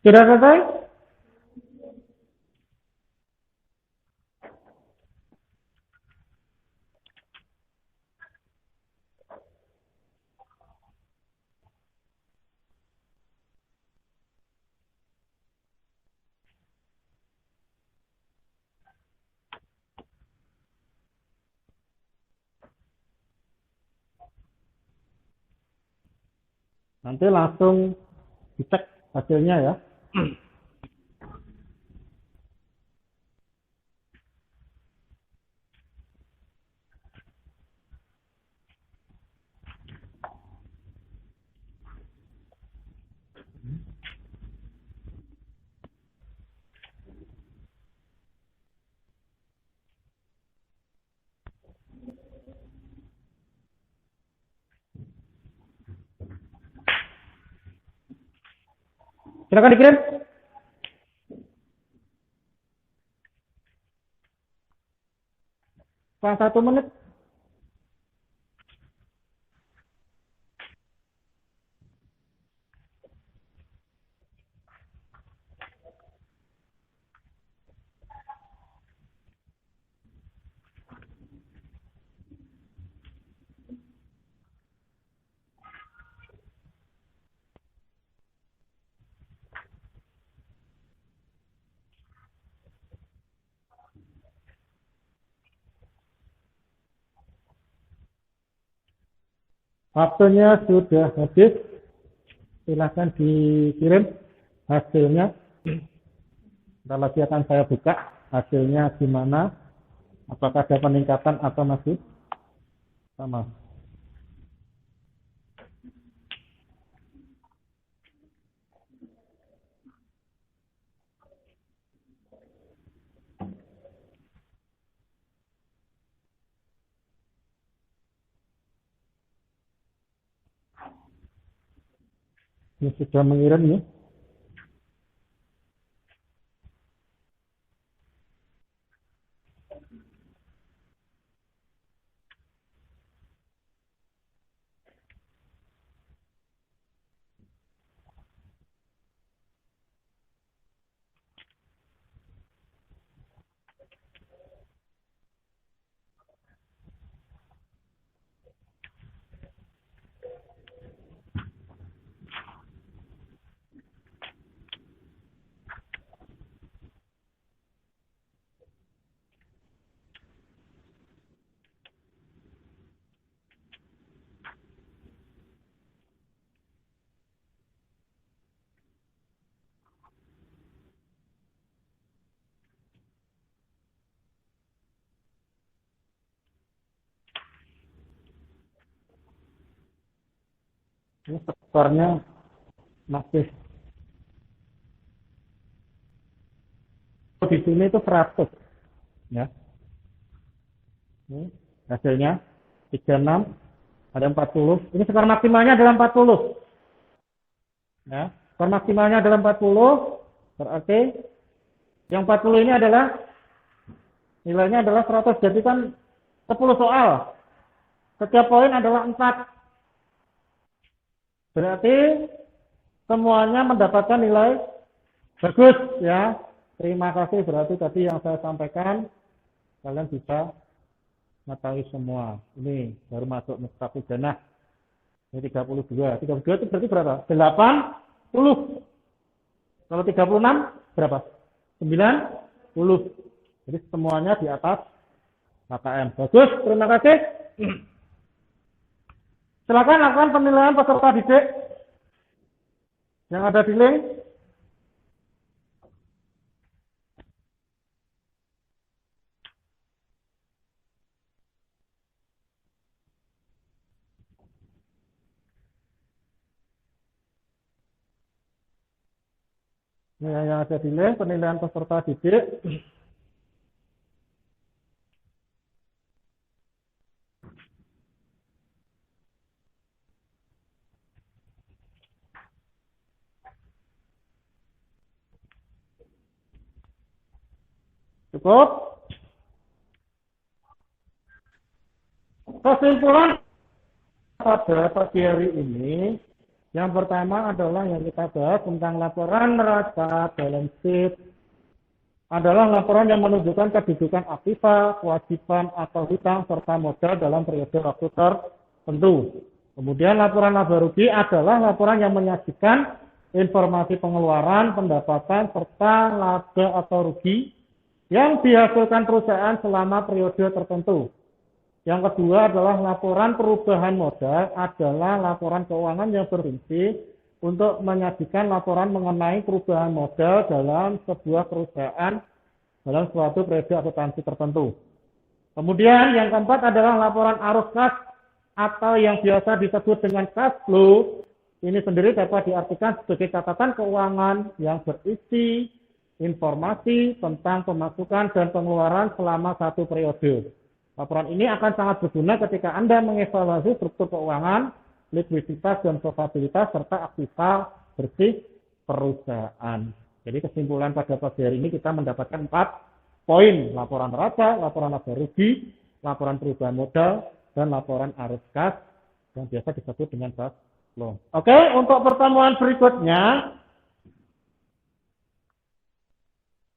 Sudah selesai? Nanti langsung dicek hasilnya ya. Silakan dikirim. Pak 1 menit. Waktunya sudah habis. Silahkan dikirim hasilnya. Ntar lagi akan saya buka hasilnya gimana. Apakah ada peningkatan atau masih sama. Ini sudah mengirim ya. Ini skornya masih di sini itu 100 ya. Ini hasilnya 36 ada 40. Ini skor maksimalnya adalah 40. Ya, skor maksimalnya adalah 40. Berarti yang 40 ini adalah nilainya adalah 100. Jadi kan 10 soal. Setiap poin adalah 4. Berarti semuanya mendapatkan nilai bagus ya. Terima kasih, berarti tadi yang saya sampaikan kalian bisa mengetahui semua. Ini baru masuk Mustaqil Jannah. Ini 32. 32 itu berarti berapa? 80. Kalau 36 berapa? 90. Jadi semuanya di atas KKM. Bagus, terima kasih. Silakan lakukan penilaian peserta didik yang ada di link. Ini yang ada di link penilaian peserta didik. Cukup? Kesimpulan pada pagi hari ini, yang pertama adalah yang kita bahas tentang laporan neraca balance sheet. Adalah laporan yang menunjukkan kedudukan aktiva, kewajiban atau hutang serta modal dalam periode waktu tertentu. Kemudian laporan laba rugi adalah laporan yang menyajikan informasi pengeluaran, pendapatan serta laba atau rugi yang dihasilkan perusahaan selama periode tertentu. Yang kedua adalah laporan perubahan modal adalah laporan keuangan yang berfungsi untuk menyajikan laporan mengenai perubahan modal dalam sebuah perusahaan dalam suatu periode akuntansi tertentu. Kemudian yang keempat adalah laporan arus kas atau yang biasa disebut dengan cash flow. Ini sendiri dapat diartikan sebagai catatan keuangan yang berisi informasi tentang pemasukan dan pengeluaran selama satu periode. Laporan ini akan sangat berguna ketika Anda mengevaluasi struktur keuangan, likuiditas dan probabilitas serta aktiva bersih perusahaan. Jadi kesimpulan pada pagi hari ini kita mendapatkan 4 poin. Laporan neraca, laporan laba rugi, laporan perubahan modal, dan laporan arus kas yang biasa disebut dengan cash flow. Oke, untuk pertemuan berikutnya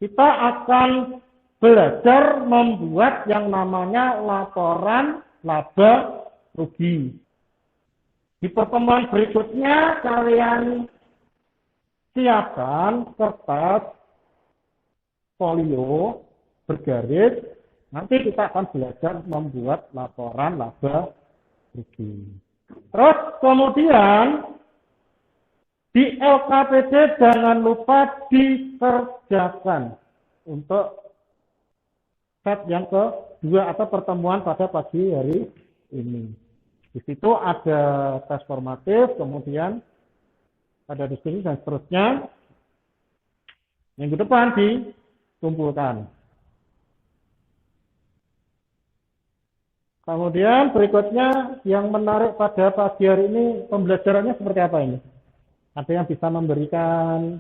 kita akan belajar membuat yang namanya laporan laba rugi. Di pertemuan berikutnya kalian siapkan kertas, folio, bergaris. Nanti kita akan belajar membuat laporan laba rugi. Terus kemudian di LKPD jangan lupa dikerjakan untuk set yang kedua atau pertemuan pada pagi hari ini. Di situ ada tes formatif, kemudian ada diskusi dan seterusnya. Minggu depan dikumpulkan. Kemudian berikutnya yang menarik pada pagi hari ini pembelajarannya seperti apa ini? Ada yang bisa memberikan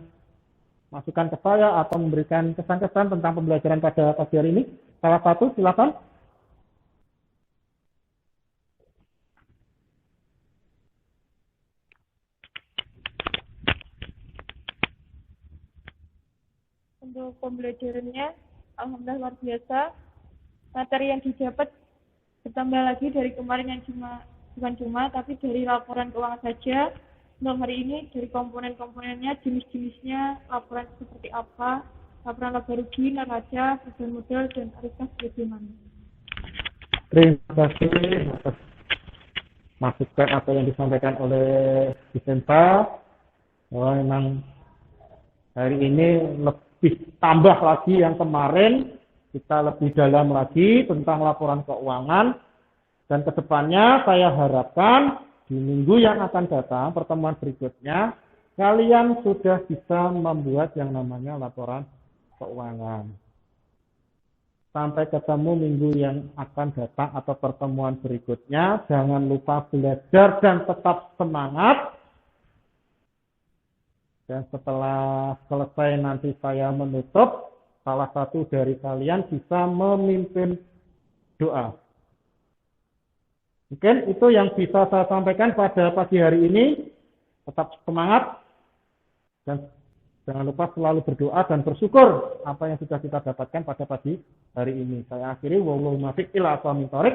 masukan ke saya atau memberikan kesan-kesan tentang pembelajaran pada pagi hari ini? Salah satu, silakan. Untuk pembelajarannya, alhamdulillah luar biasa. Materi yang didapat bertambah lagi dari kemarin yang bukan cuma, tapi dari laporan keuangan saja. Untuk hari ini dari komponen-komponennya, jenis-jenisnya, laporan seperti apa, laporan laba rugi, neraca, perubahan modal, dan arus kas bagaimana. Terima kasih atas masukan apa yang disampaikan oleh Vicenta. Bahwa memang hari ini lebih tambah lagi yang kemarin, kita lebih dalam lagi tentang laporan keuangan, dan kedepannya saya harapkan di minggu yang akan datang, pertemuan berikutnya, kalian sudah bisa membuat yang namanya laporan keuangan. Sampai ketemu minggu yang akan datang atau pertemuan berikutnya, jangan lupa belajar dan tetap semangat. Dan setelah selesai nanti saya menutup, salah satu dari kalian bisa memimpin doa. Mungkin itu yang bisa saya sampaikan pada pagi hari ini. Tetap semangat dan jangan lupa selalu berdoa dan bersyukur apa yang sudah kita dapatkan pada pagi hari ini. Saya akhiri, wallahu muwaffiq ila aqwamit thoriq.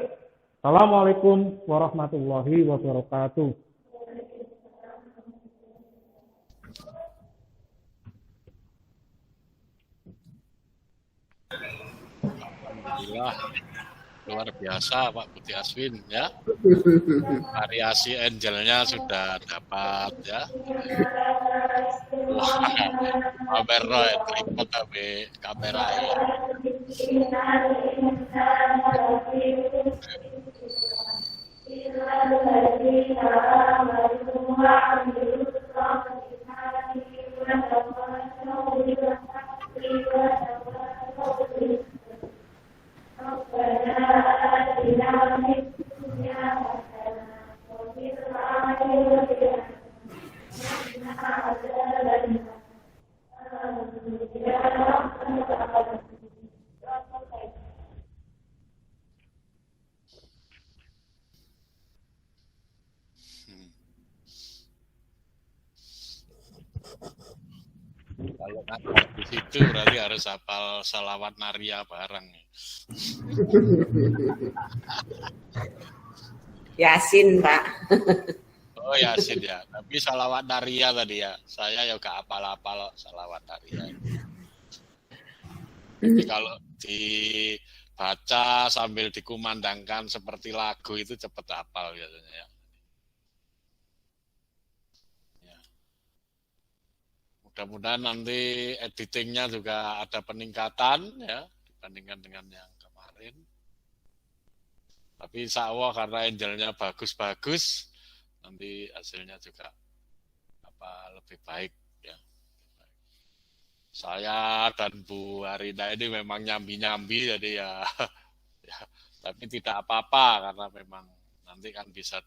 Assalamualaikum warahmatullahi wabarakatuh. Alhamdulillah, luar biasa Pak Budi Aswin ya. Variasi angelnya sudah dapat ya. Wah, kamera tripod tapi kamera ya. Kalau di situ berarti harus hafal salawat naria bareng. Yasin, Pak. Oh Yasin ya, tapi salawat naria tadi ya. Saya ya gak hafal-hafal salawat naria. Tapi kalau dibaca sambil dikumandangkan seperti lagu itu cepet hafal biasanya ya. Mudah-mudahan nanti editingnya juga ada peningkatan ya dibandingkan dengan yang kemarin. Tapi insya Allah karena angelnya bagus-bagus, nanti hasilnya juga lebih baik ya. Saya dan Bu Arina ini memang nyambi-nyambi jadi ya tapi tidak apa-apa karena memang nanti kan bisa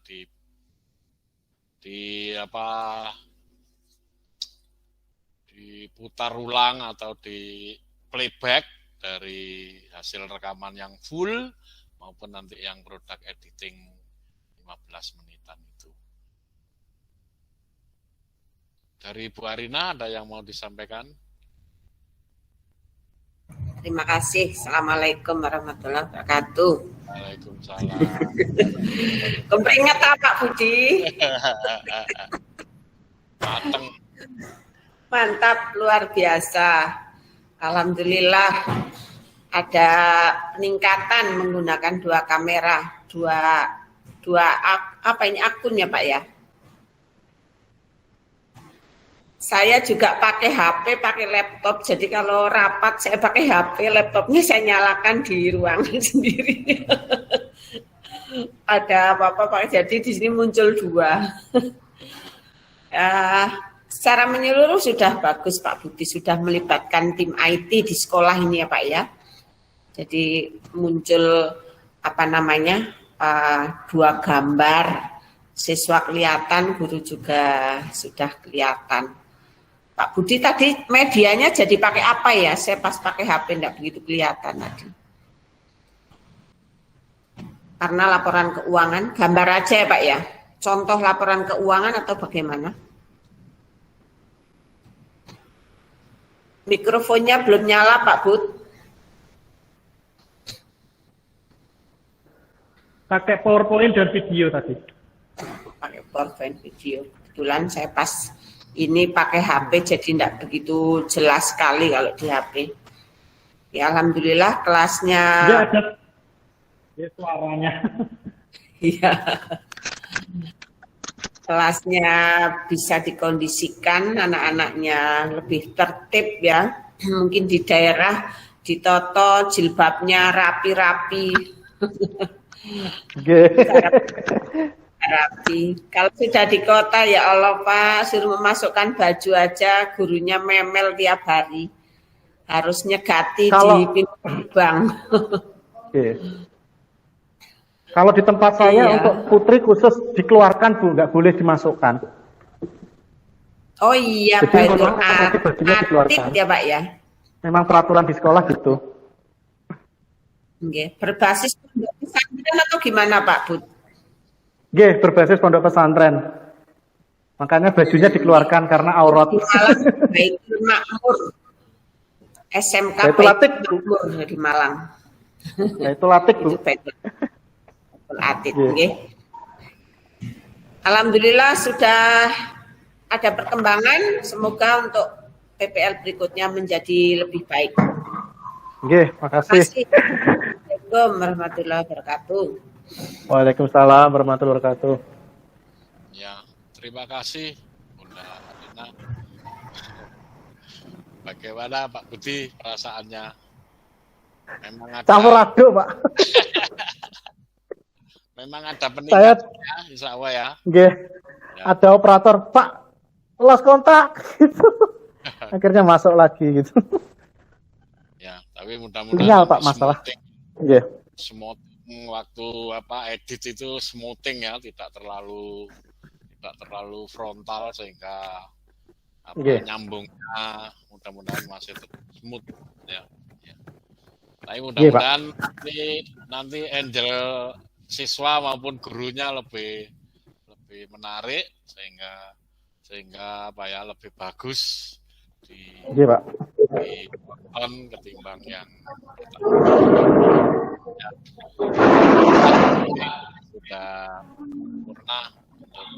diputar ulang atau di playback dari hasil rekaman yang full maupun nanti yang produk editing 15 menitan itu. Dari Bu Arina ada yang mau disampaikan? Terima kasih. Assalamualaikum warahmatullahi wabarakatuh. Waalaikumsalam. Kemperingat Pak Budi. Mateng. Mantap, luar biasa. Alhamdulillah ada peningkatan menggunakan 2 kamera, dua apa ini akun ya Pak ya? Saya juga pakai HP, pakai laptop. Jadi kalau rapat saya pakai HP, laptopnya saya nyalakan di ruangan sendiri. Ada apa-apa Pak. Jadi di sini muncul 2. Secara menyeluruh sudah bagus Pak Budi, sudah melibatkan tim IT di sekolah ini ya Pak ya. Jadi muncul apa namanya 2 gambar, siswa kelihatan, guru juga sudah kelihatan. Pak Budi tadi medianya jadi pakai apa ya? Saya pas pakai HP enggak begitu kelihatan tadi. Karena laporan keuangan, gambar aja ya Pak ya. Contoh laporan keuangan atau bagaimana? Mikrofonnya belum nyala Pak Bud. Pakai PowerPoint dan video tadi. Pakai PowerPoint video. Kebetulan saya pas ini pakai HP jadi tidak begitu jelas sekali kalau di HP. Ya alhamdulillah kelasnya. Ya ada suaranya. Iya. Kelasnya bisa dikondisikan anak-anaknya lebih tertib ya. Mungkin di daerah ditoto jilbabnya rapi-rapi. Rapi. Kalau sudah di kota ya Allah Pak, suruh memasukkan baju aja, gurunya memel tiap hari. Harus nyegati di pintu gerbang. Kalau di tempat saya untuk putri khusus dikeluarkan Bu, nggak boleh dimasukkan. Oh iya, Pak itu aktif ya Pak ya. Memang peraturan di sekolah gitu. Oke. Berbasis pondok pesantren atau gimana Pak Bud? Nggih, berbasis pondok pesantren. Makanya bajunya dikeluarkan karena aurat. Di Malang, Baitul Makmur. SMK Baitul Makmur di Malang. Baitul Atik Bu. Atit, okay. Alhamdulillah sudah ada perkembangan. Semoga untuk PPL berikutnya menjadi lebih baik. Oke, makasih. Assalamualaikum warahmatullahi wabarakatuh. Waalaikumsalam warahmatullahi wabarakatuh. Ya, terima kasih Bunda Arina. Bagaimana Pak Budi perasaannya? Memang ada campur aduk Pak. Memang ada peningkatan ya, insya Allah ya. Ya. Ada operator, Pak, lost kontak, gitu. Akhirnya masuk lagi, gitu. Ya, tapi mudah-mudahan Pak masalah. Smoothing waktu edit itu smoothing ya, tidak terlalu frontal sehingga nyambungnya mudah-mudahan masih smooth ya. Tapi mudah-mudahan nanti Angel siswa maupun gurunya lebih menarik sehingga lebih bagus di tonton ketimbang yang sudah sempurna untuk